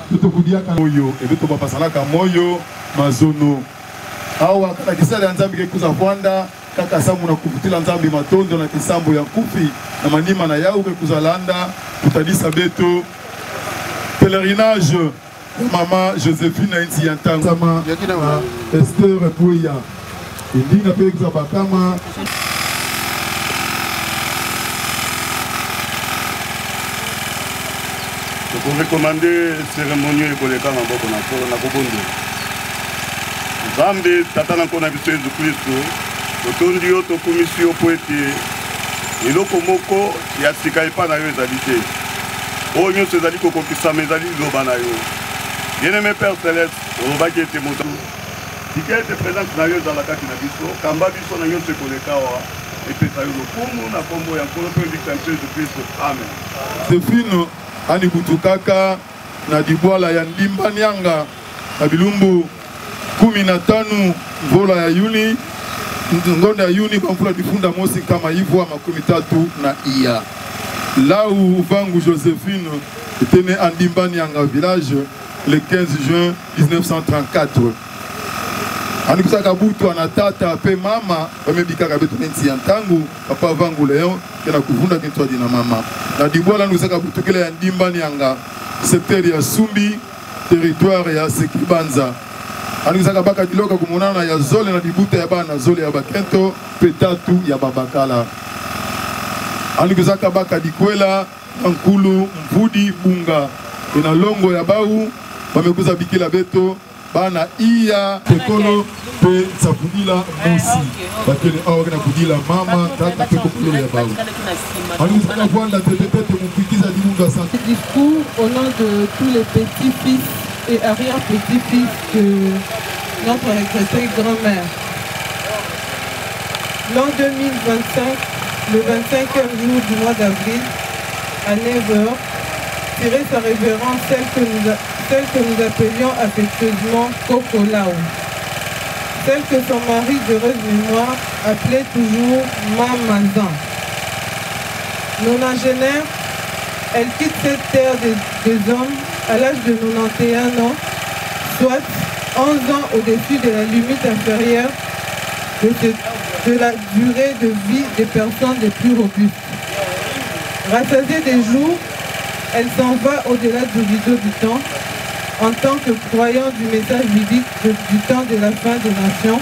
tutokudiaka moyo ebeto bapasalaka moyo mazono awa kaka kisala ya nzambi kekuza Rwanda kaka samu na kuvutila nzambi matondo na kisambo ya kufi na manima na yau kekuza landa kutadisa beto pèlerinage maman Joséphine Inti Yantang sama Esther Pouya indinga pe kekuza bakama pour recommander cérémonie ekoleka na boko na kobondo Nzambe tata na kona biso Yesu Kristo totondi yo tokumisi yo po ete eloko moko ya sika epa na yo ezali te oyo nyonso ezali kokokisama ezali liloba na yo bien-aimé Père Céleste olobaki ete moto tika ete présence na yo ezalakaki na biso kamba biso na nyonso ekoleka awa epesa yo lokumu na kombo ya nkolo mpe victoire Yesu Kristo amen. Sefino ani kutukaka na dibwala ya ndimba nyanga na bilumbu 15 mvula ya Yuni ngonda ya Yuni kwa mvula difunda mosi kama hivyo 13 na iya lau vangu Joséphine était en ndimba nyanga village le 15 juin 1934 ani kusaka butu anatata pe mama wamebikaka betu Inti Yantangu papa vangu leo kena kuvunda kintu dina mama na dibwala nusaka butu kile ya ndimba nyanga secteur ya Sumbi territoire ya Sekibanza ani kusaka baka diloka kumonana ya zole na dibuta ya bana zole ya bakento petatu ya babakala ani kusaka baka dikwela nkulu mvudi bunga ina longo ya bau bamekuza bikila beto bana iya tekolo pe sapudila mosi bakele awa na kudila mama tata pe kokolo ya bau ani kusaka Rwanda tete mufikiza dilunga santé discours au nom de tous les petits-fils et arrière-petits-fils de notre regrettée grand-mère. L'an 2025, le 25e jour du mois d'avril, à 9h, tirait sa révérence celle que nous appelions affectueusement Coco Lao. Celle que son mari d'heureuse mémoire appelait toujours Mamazan. Nonagénaire, elle quitte cette terre des hommes à l'âge de 91 ans, soit 11 ans au-dessus de la limite inférieure de la durée de vie des personnes les plus robustes. Rassasiée des jours, elle s'en va au-delà du rideau du temps, en tant que croyant du message biblique du temps de la fin des nations,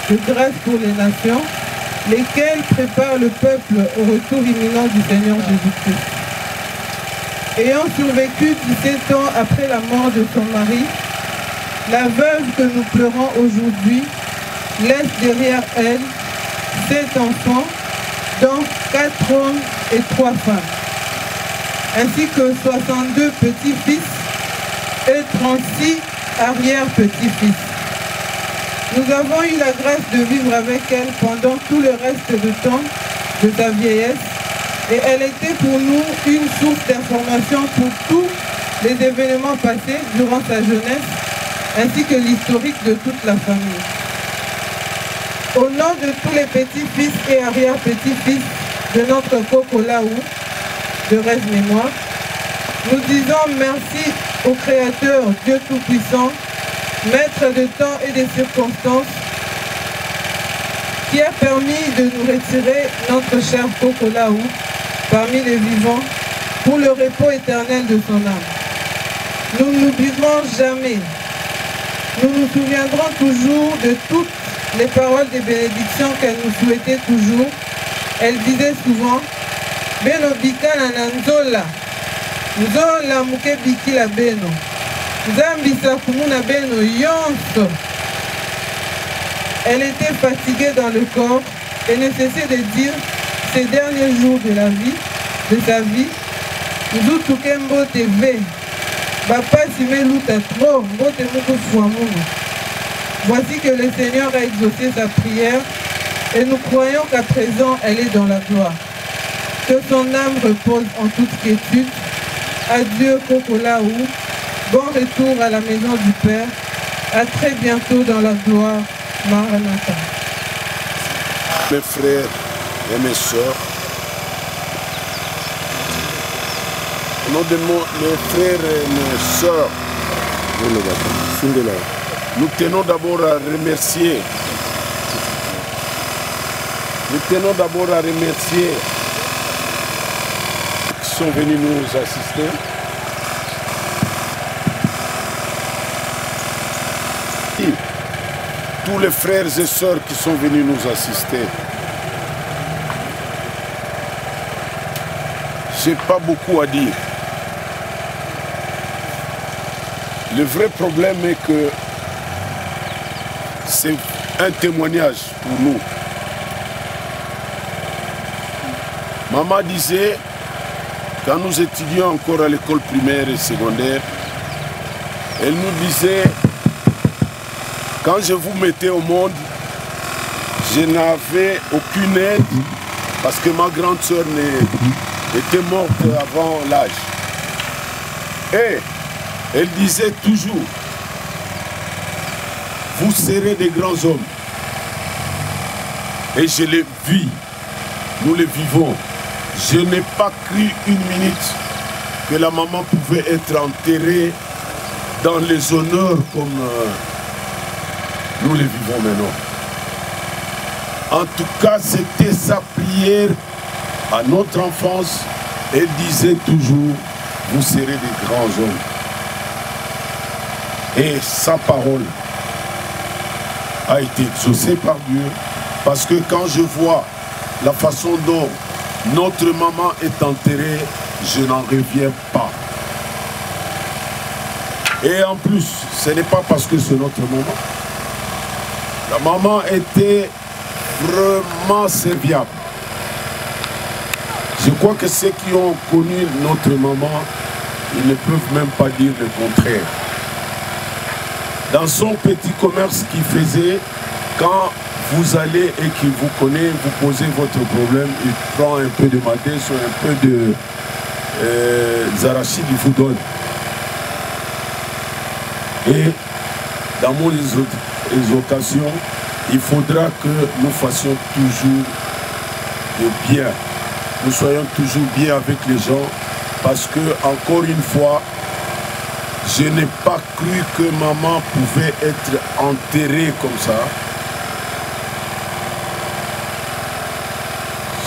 de grâce pour les nations, lesquelles préparent le peuple au retour imminent du Seigneur Jésus-Christ. Ayant survécu 17 ans après la mort de son mari, la veuve que nous pleurons aujourd'hui laisse derrière elle 7 enfants, dont 4 hommes et 3 femmes, ainsi que 62 petits-fils et 36 arrière-petits-fils. Nous avons eu la grâce de vivre avec elle pendant tout le reste du temps de sa vieillesse, et elle était pour nous une source d'information pour tous les événements passés durant sa jeunesse, ainsi que l'historique de toute la famille. Au nom de tous les petits-fils et arrière-petits-fils de notre Coco Lao, de rêve mémoire, nous disons merci au Créateur, Dieu Tout-Puissant, Maître de temps et des circonstances, qui a permis de nous retirer notre cher Coco Lao parmi les vivants pour le repos éternel de son âme. Nous ne l'oublierons jamais. Nous nous souviendrons toujours de toutes les paroles de bénédiction qu'elle nous souhaitait toujours. Elle disait souvent, Beno bikana na nzola, nzola muke bikila beno, zambisa kumuna beno yonso. Elle était fatiguée dans le corps et ne cessait de dire ces derniers jours de la vie, de sa vie, Nzutuke mbote ve, Bapa sime luta trop, mbote moko fuamuno. Voici que le Seigneur a exaucé sa prière et nous croyons qu'à présent elle est dans la gloire. Que son âme repose en toute quiétude Adieu Kokolaou. Bon retour à la maison du Père. À très bientôt dans la gloire. Maranatha. Mes frères et mes sœurs, au nom de mes frères et mes sœurs, nous tenons d'abord à remercier. Nous tenons d'abord à remercier ceux qui sont venus nous assister. Tous les frères et sœurs qui sont venus nous assister. Je n'ai pas beaucoup à dire. Le vrai problème est que c'est un témoignage pour nous. Maman disait, quand nous étudions encore à l'école primaire et secondaire, elle nous disait, quand je vous mettais au monde, je n'avais aucune aide parce que ma grande sœur était morte avant l'âge. Et elle disait toujours, vous serez des grands hommes. Et je l'ai vu, nous le vivons. Je n'ai pas cru une minute que la maman pouvait être enterrée dans les honneurs comme nous les vivons maintenant. En tout cas, c'était sa prière à notre enfance. Elle disait toujours, vous serez des grands hommes. Et sa parole a été exaucée par Dieu, parce que quand je vois la façon dont notre maman est enterrée, je n'en reviens pas. Et en plus, ce n'est pas parce que c'est notre maman. La maman était vraiment serviable. Je crois que ceux qui ont connu notre maman, ils ne peuvent même pas dire le contraire. Dans son petit commerce qu'il faisait, quand vous allez et qu'il vous connaît, vous posez votre problème, il prend un peu de maïs ou un peu de zarachide, il vous donne. Et dans mon exhortation, il faudra que nous fassions toujours le bien. Nous soyons toujours bien avec les gens, parce que, encore une fois, je n'ai pas cru que maman pouvait être enterrée comme ça.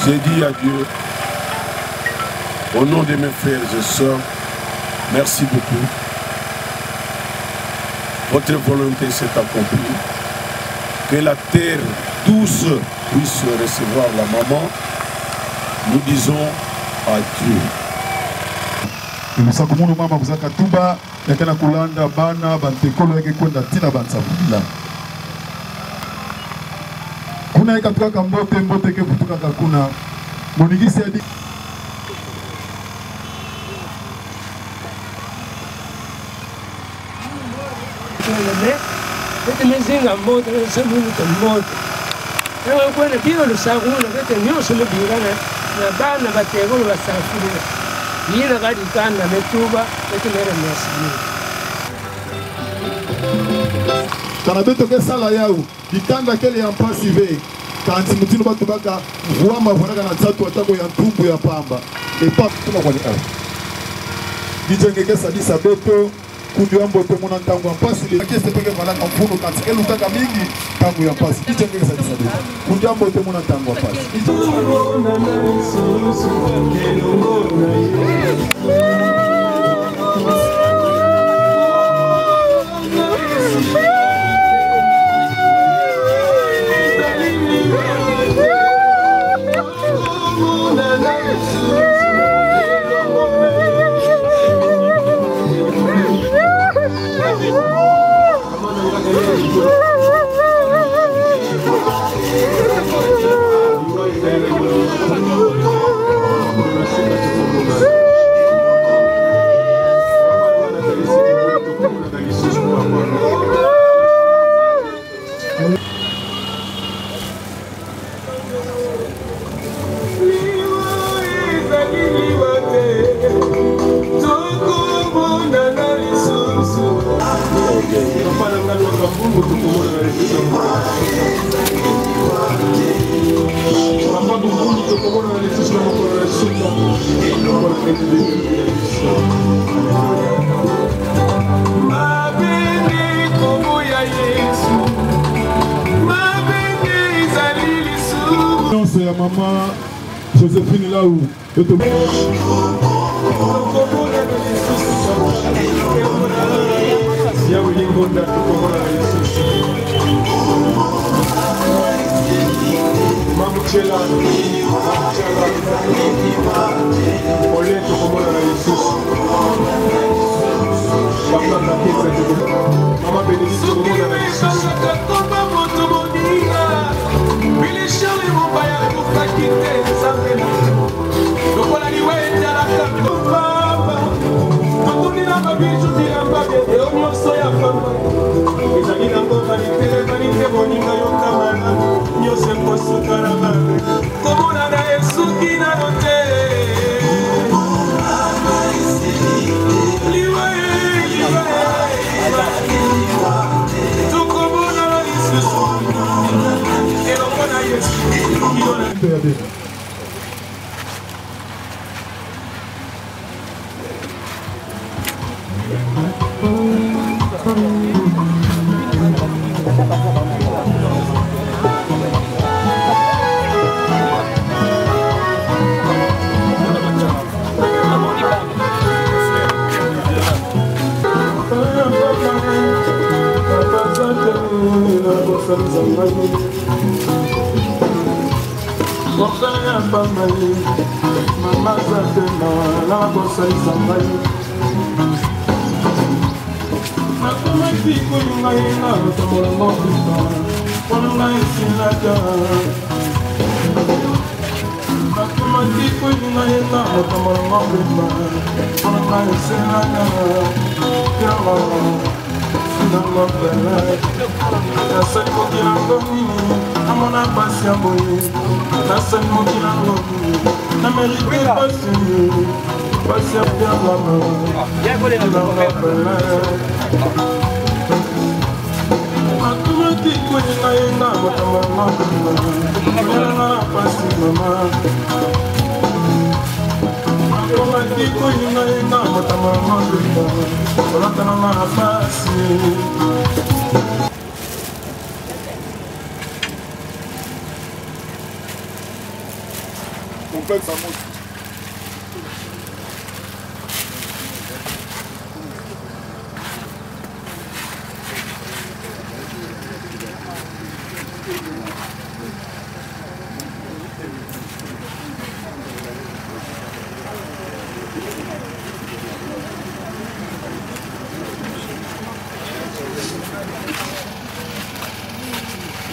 J'ai dit à Dieu, au nom de mes frères et sœurs, merci beaucoup. Votre volonté s'est accomplie. Que la terre douce puisse recevoir la maman. Nous disons adieu. Musakumunu mama kuzaka tuba yakana kulanda bana bantekolo yake kwenda tina bansabula. Kuna ikatuka kambote mbote ke kutuka kakuna. Monigisi adi Vete mezinga moto, semuta moto. Eu quando tiro lo saguna, vete mio solo birana, na bana bategolo basafuri. Yina gadi kana metuba, vete mere mesini. kana beto ke sala yao, ditanga kele ya mpasi ve. Kanti mutino batu baka vuama vonaka na tatu atako ya ntumbu ya pamba. E pa tuma kwa nika. Dijenge ke sadisa beto. Kundi wa mbote muna ntangu ya mpasi li akeste peke valaka mfuno kanti elu kaka mingi tangu ya mpasi ichenge kesa disabe kundi wa mbote muna ntangu ya mpasi C'est la maman Joséphine là où je te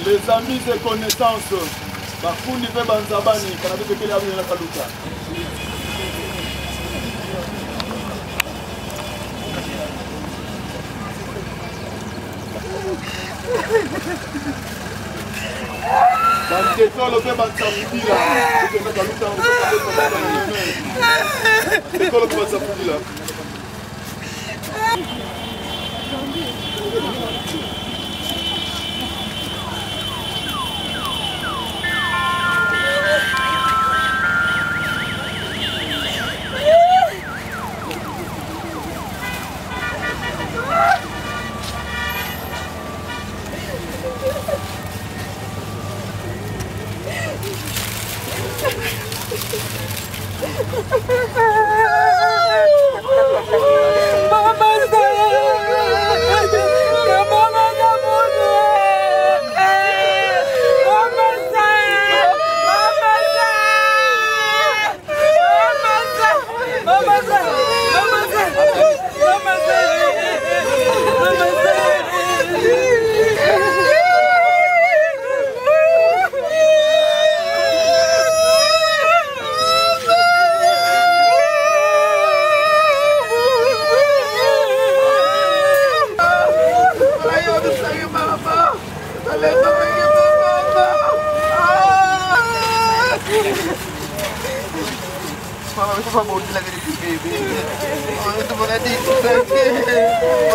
Les amis et connaissances, Bakundi pe Banzabani, Kanabe Pekele Abine la Kaluta. Bantetolo pe Banzabudila, Pekele Kaluta, Bantetolo pe Banzabudila.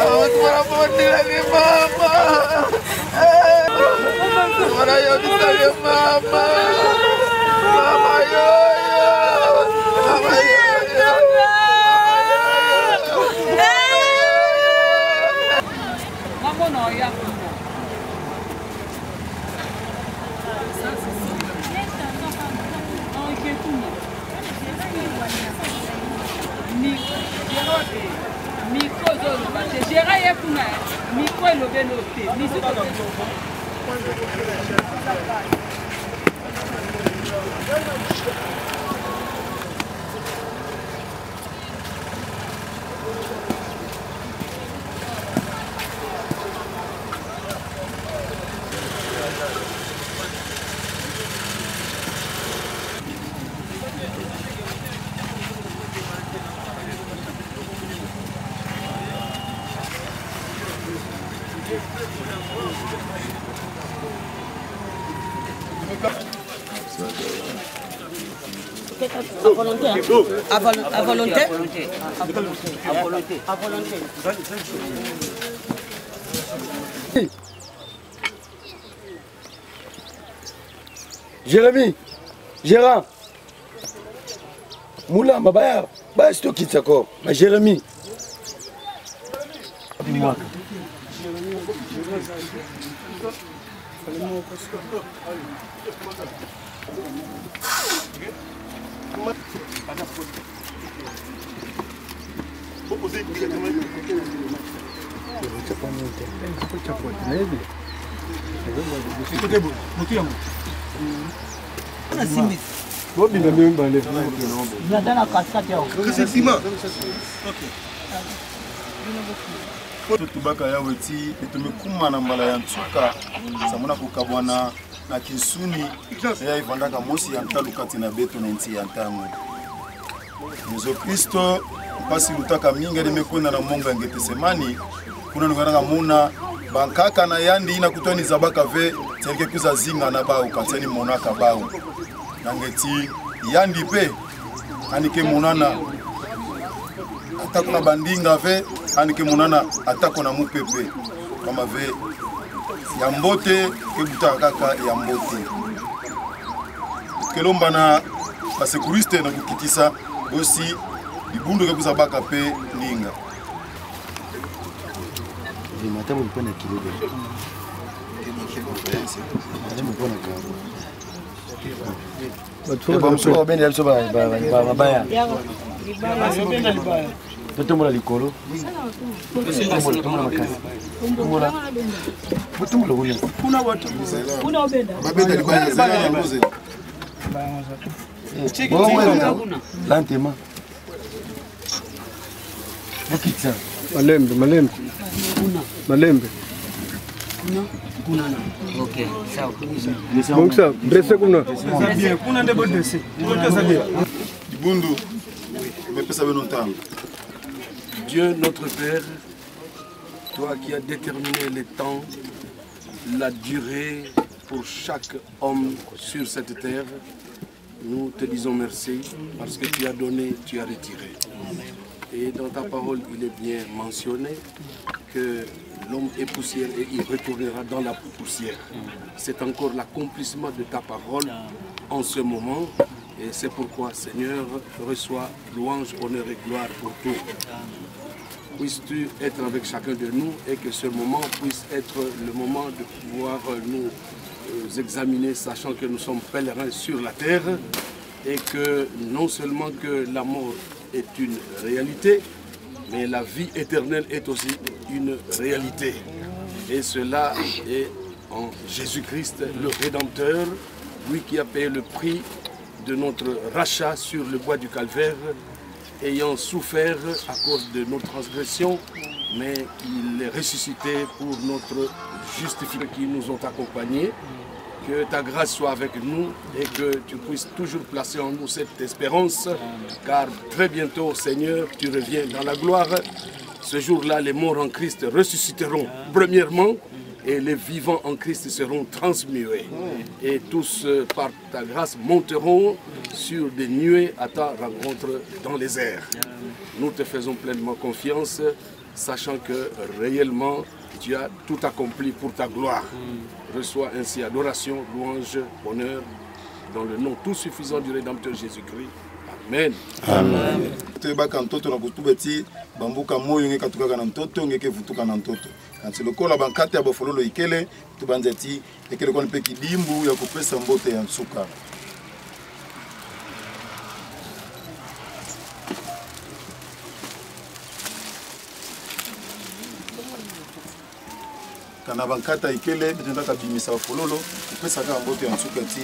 Mama, tu para lagi, Mama. À volonté. À volonté. À volonté. À volonté. Jérémy, Gérard, Moula, Mabaya, c'est toi qui t'accorde. Jérémy. Dis-moi. tubaka ya weti etumekuma na mbala ya nsuka samona kokabwana na kisuni ya ivandaka mosi ya ntalu kati na beto na nti ya ntango Yesu Kristo mpasi lutaka mingi limekwenda na monga ngetesemani kuna nungana muna bankaka na yandi ina kutoni zabaka ve tenge kuza zinga na bao kateni monaka bao nangeti yandi pe anike monana atako na bandinga ve anike monana atako na mupepe kama ve ya mbote kebuta kaka ya mbote kelomba na basekuriste na kukitisa aussi ibundu kekuza baka pe ninga Matin vous prenez kilo Malembe, malembe. Malembe. Kuna. Ok, sawa. Donc ça, dressé kuna. Bien, kuna ndebo dressé. Ibundu. Mepesa beno ntango. Dieu notre Père, toi qui as déterminé les temps, la durée pour chaque homme sur cette terre, nous te disons merci parce que tu as donné, tu as retiré. Et dans ta parole, il est bien mentionné que l'homme est poussière et il retournera dans la poussière. C'est encore l'accomplissement de ta parole en ce moment. Et c'est pourquoi, Seigneur, reçois louange, honneur et gloire pour tout. Puisses-tu être avec chacun de nous et que ce moment puisse être le moment de pouvoir nous examiner, sachant que nous sommes pèlerins sur la terre et que non seulement que la mort est une réalité, mais la vie éternelle est aussi une réalité. Et cela est en Jésus-Christ, le Rédempteur, lui qui a payé le prix de notre rachat sur le bois du calvaire, ayant souffert à cause de nos transgressions, mais il est ressuscité pour notre justification qui nous ont accompagnés. Que ta grâce soit avec nous et que tu puisses toujours placer en nous cette espérance, car très bientôt, Seigneur, tu reviens dans la gloire. Ce jour-là, les morts en Christ ressusciteront premièrement et les vivants en Christ seront transmués. Et tous, par ta grâce, monteront sur des nuées à ta rencontre dans les airs. Nous te faisons pleinement confiance, sachant que réellement, tu as tout accompli pour ta gloire. Reçois ainsi adoration, louange, honneur, dans le nom tout suffisant du Rédempteur Jésus-Christ. Amen. Amen. Tebaka ntoto na kutubeti bambuka moyo ngeka tukaka na ntoto ngeke vutuka na ntoto. Kanti lokola bankate ya bafololo ikele tubanzeti ekele kwa mpe kidimbu ya kupesa mbote ya nsuka. Kana bankata ikele betendaka bimisa bafololo kupesa ka mbote ya nsuka ti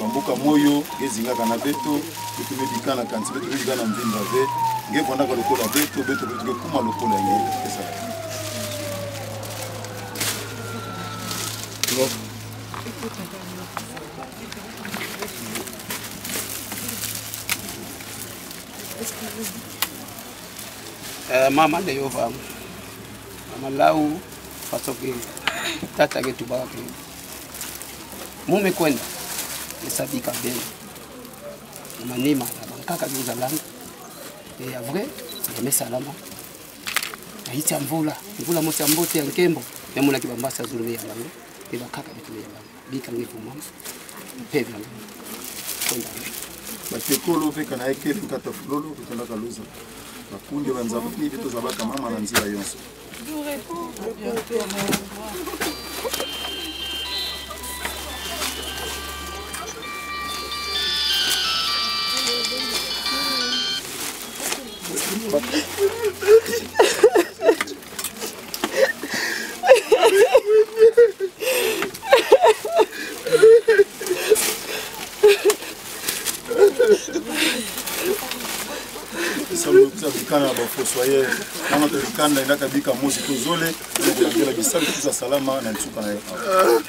bambuka moyo ezinga kana beto betubedikana kanti betubedikana mvimba ve ngevanda kwa lokola beto beto beto kuma lokola ngeke pesa. Mama de yova mama lau fasoke tata ke tubake mume kwenda esabika bene manima bankaka bizalanga ya vrai ya salama aita mvula mosi mbote ya nkembo ya muna kibambasa zuri ya bango e bakaka bitu ya bango bika ngifu mama pevya kwenda batekolo peka na ekele kata fulolo kutanda kaluza bakunde banzabu ni vitu za baka mama na nzira yonso. Kana bafoswaye kama tulikanda indaka bika mosi tozole kulangira bisali kuza salama na nsuka na yepa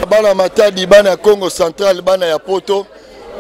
Bana Matadi, Bana Congo Central, Bana Yapoto.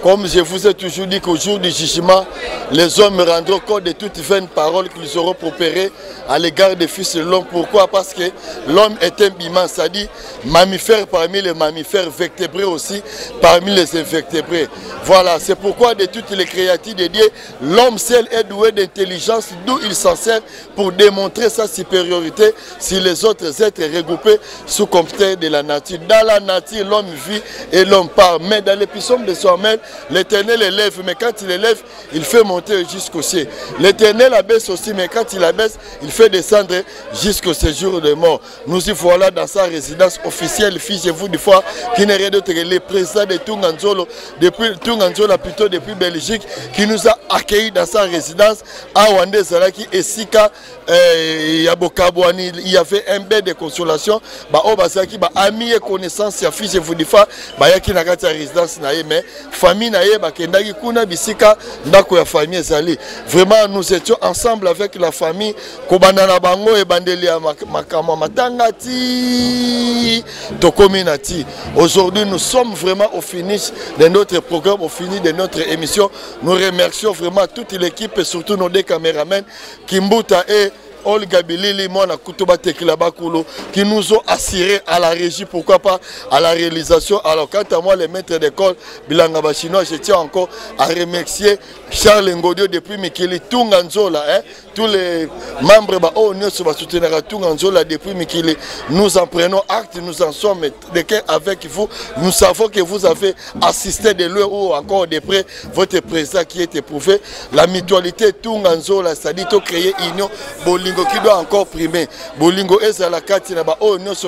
Comme je vous ai toujours dit qu'au jour du jugement, les hommes rendront compte de toutes vaines paroles qu'ils auront propérées à l'égard des fils de l'homme. Pourquoi? Parce que l'homme est un biman, c'est-à-dire mammifère parmi les mammifères, vertébrés aussi parmi les invertébrés. Voilà, c'est pourquoi de toutes les créatures de Dieu, l'homme seul est doué d'intelligence, d'où il s'en sert pour démontrer sa supériorité sur les autres êtres regroupés sous compteur de la nature. Dans la nature, l'homme vit et l'homme parle, mais dans l'épisode de Samuel, l'Éternel élève, mais quand il élève, il fait monter jusqu'au ciel. L'Éternel abaisse aussi, mais quand il abaisse, il fait descendre jusqu'au séjour de mort. Nous y voilà dans sa résidence officielle, figez-vous du fois, qui n'est rien d'autre que le président de Tunganzolo, depuis Tunganzolo, plutôt depuis Belgique, qui nous a accueillis dans sa résidence à Wande Zalaki et Sika, Yabokabouani. Il y avait un bain de consolation, Obasaki, ami et connaissance, figez-vous du fois, Yaki Nagata résidence, mais famille naye bakendaki kuna bisika ndako ya famille ezali. Vraiment nous étions ensemble avec la famille kobanda na bango e bandeli ya makama matangati tokominati. Aujourd'hui nous sommes vraiment au finish de notre programme, au finish de notre émission. Nous remercions vraiment toute l'équipe et surtout nos deux caméramens Kimbuta et Olga Bilili, Mona Kutuba Tekila Bakulo, qui nous ont assuré à la régie, pourquoi pas à la réalisation. Alors, quant à moi, les maîtres d'école, Bilanga Bachinois, je tiens encore à remercier Charles Ngodio depuis Mikili, Tunganzola, tous les membres de soutenir à Tunganzola depuis Mikili. Nous en prenons acte, nous en sommes de cœur avec vous. Nous savons que vous avez assisté de loin ou encore de près votre président qui est éprouvé. La mutualité Tunganzola, c'est-à-dire créer union Bolingo qui doit encore primer. Bolingo est à la carte, il y a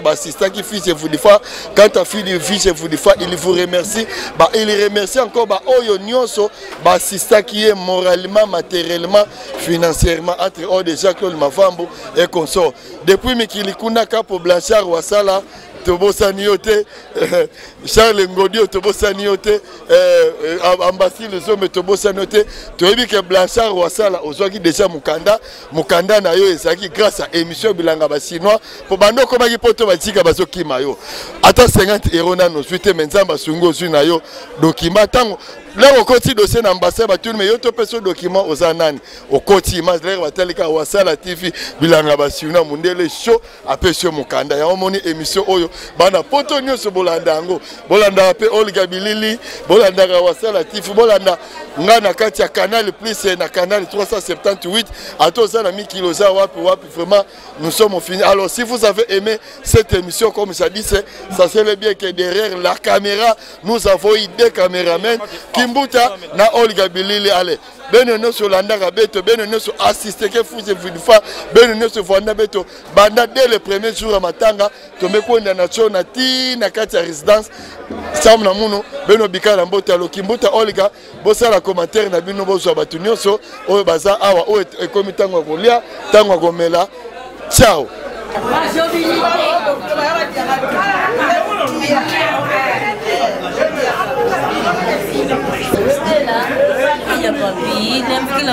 assistant qui fait vous dire quand ta fille dit vous dire il vous remercie. Il remercie encore Oyo Nyonso, assistant qui est moralement, matériellement, financièrement entre eux de Jacques-Claude Mavambo et consort. Depuis Mikili Kunaka pour Blanchard Ouassala, Tobosani Yote, Charles Ngodio Tobosani Yote, Ambassi les hommes Tobosani Yote, Toyebi que Blanchard Ouassala, Ozwaki déjà Mukanda na yo ezaki grâce à émission Bilanga Basinois, pour bando comme qui poto batika bazoki mayo. Ata 50 € na no suite menzamba sungo zu na yo document tango. Là, au côté dossier d'ambassade, mais il y a un document aux anani. Au côté, il y a un Ouassala TV, Bilanga Basuna, Mundele Show, après ce Mukanda. Il y a une émission, il y a un potonio sur Bolandango. Bolanda appelle Olga Bilili, Bolanda Ouassala TV, Bolanda, Ngana Katia Canal Plus, et Canal 378. À tous les amis qui nous ont vraiment, nous sommes finis. Alors, si vous avez aimé cette émission, comme ça dit, ça serait bien que derrière la caméra, nous avons eu des caméramens. Kimbuta na Olga Bilili ale benono so landaka beto benono so assisté que fuse vudifa benono so vanda beto banda dès le premier jour à matanga tomekonda na chona ti na kati résidence sam na muno beno bikala mbota lo Kimbuta Olga bosala commentaire na bino bozo batunyo so oyo baza awa o ekomi tango kolia tango komela ciao. Il y a papi, n'aime qu'il a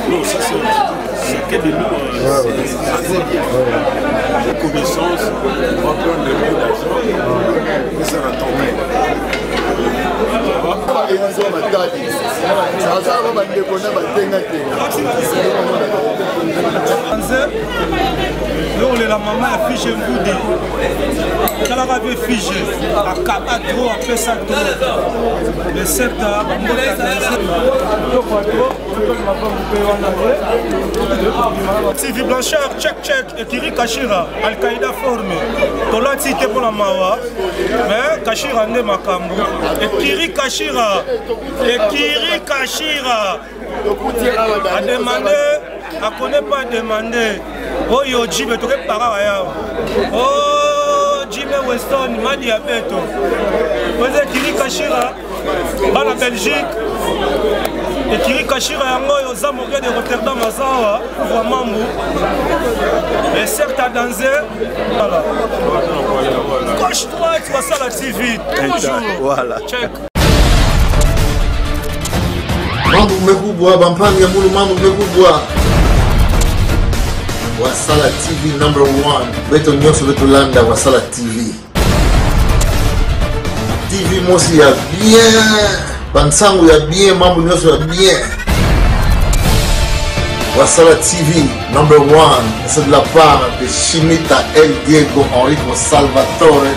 non, ça c'est que de nous, c'est connaissance, on va prendre des mots d'argent, et ça va tomber. la maman a fiché Ngoudi. Elle avait fiché. À Kabatro, à Pessato. Le secteur, Sylvie Blanchard, check, et Kiri Kashira, Al-Qaïda formé. Tola cité pour la Mawa, mais Kashira n'est ma cambo. Et Kiri Kashira, a demandé, a connaît pas demandé. Oh yo Jimé, tu es paraya. Oh Jimé Weston, ma diabète. Vous êtes Kiri Kashira, dans la Belgique. Ekiri Kachira yango oza moke de Rotterdam azawa couvre mambo. Et certes à danser. Voilà. Gauche droite Wasala TV toujours. Voilà. Check. Mambo mekubwa bampani ya mulu mambo mekubwa. Wasala TV number 1. Beto nyonso betolanda Wasala TV. TV mosi ya bien. Bansango ya bien, mambo nyonso ya bien. Wasala TV number 1. C'est de la part de Chimita El Diego Enrico Salvatore.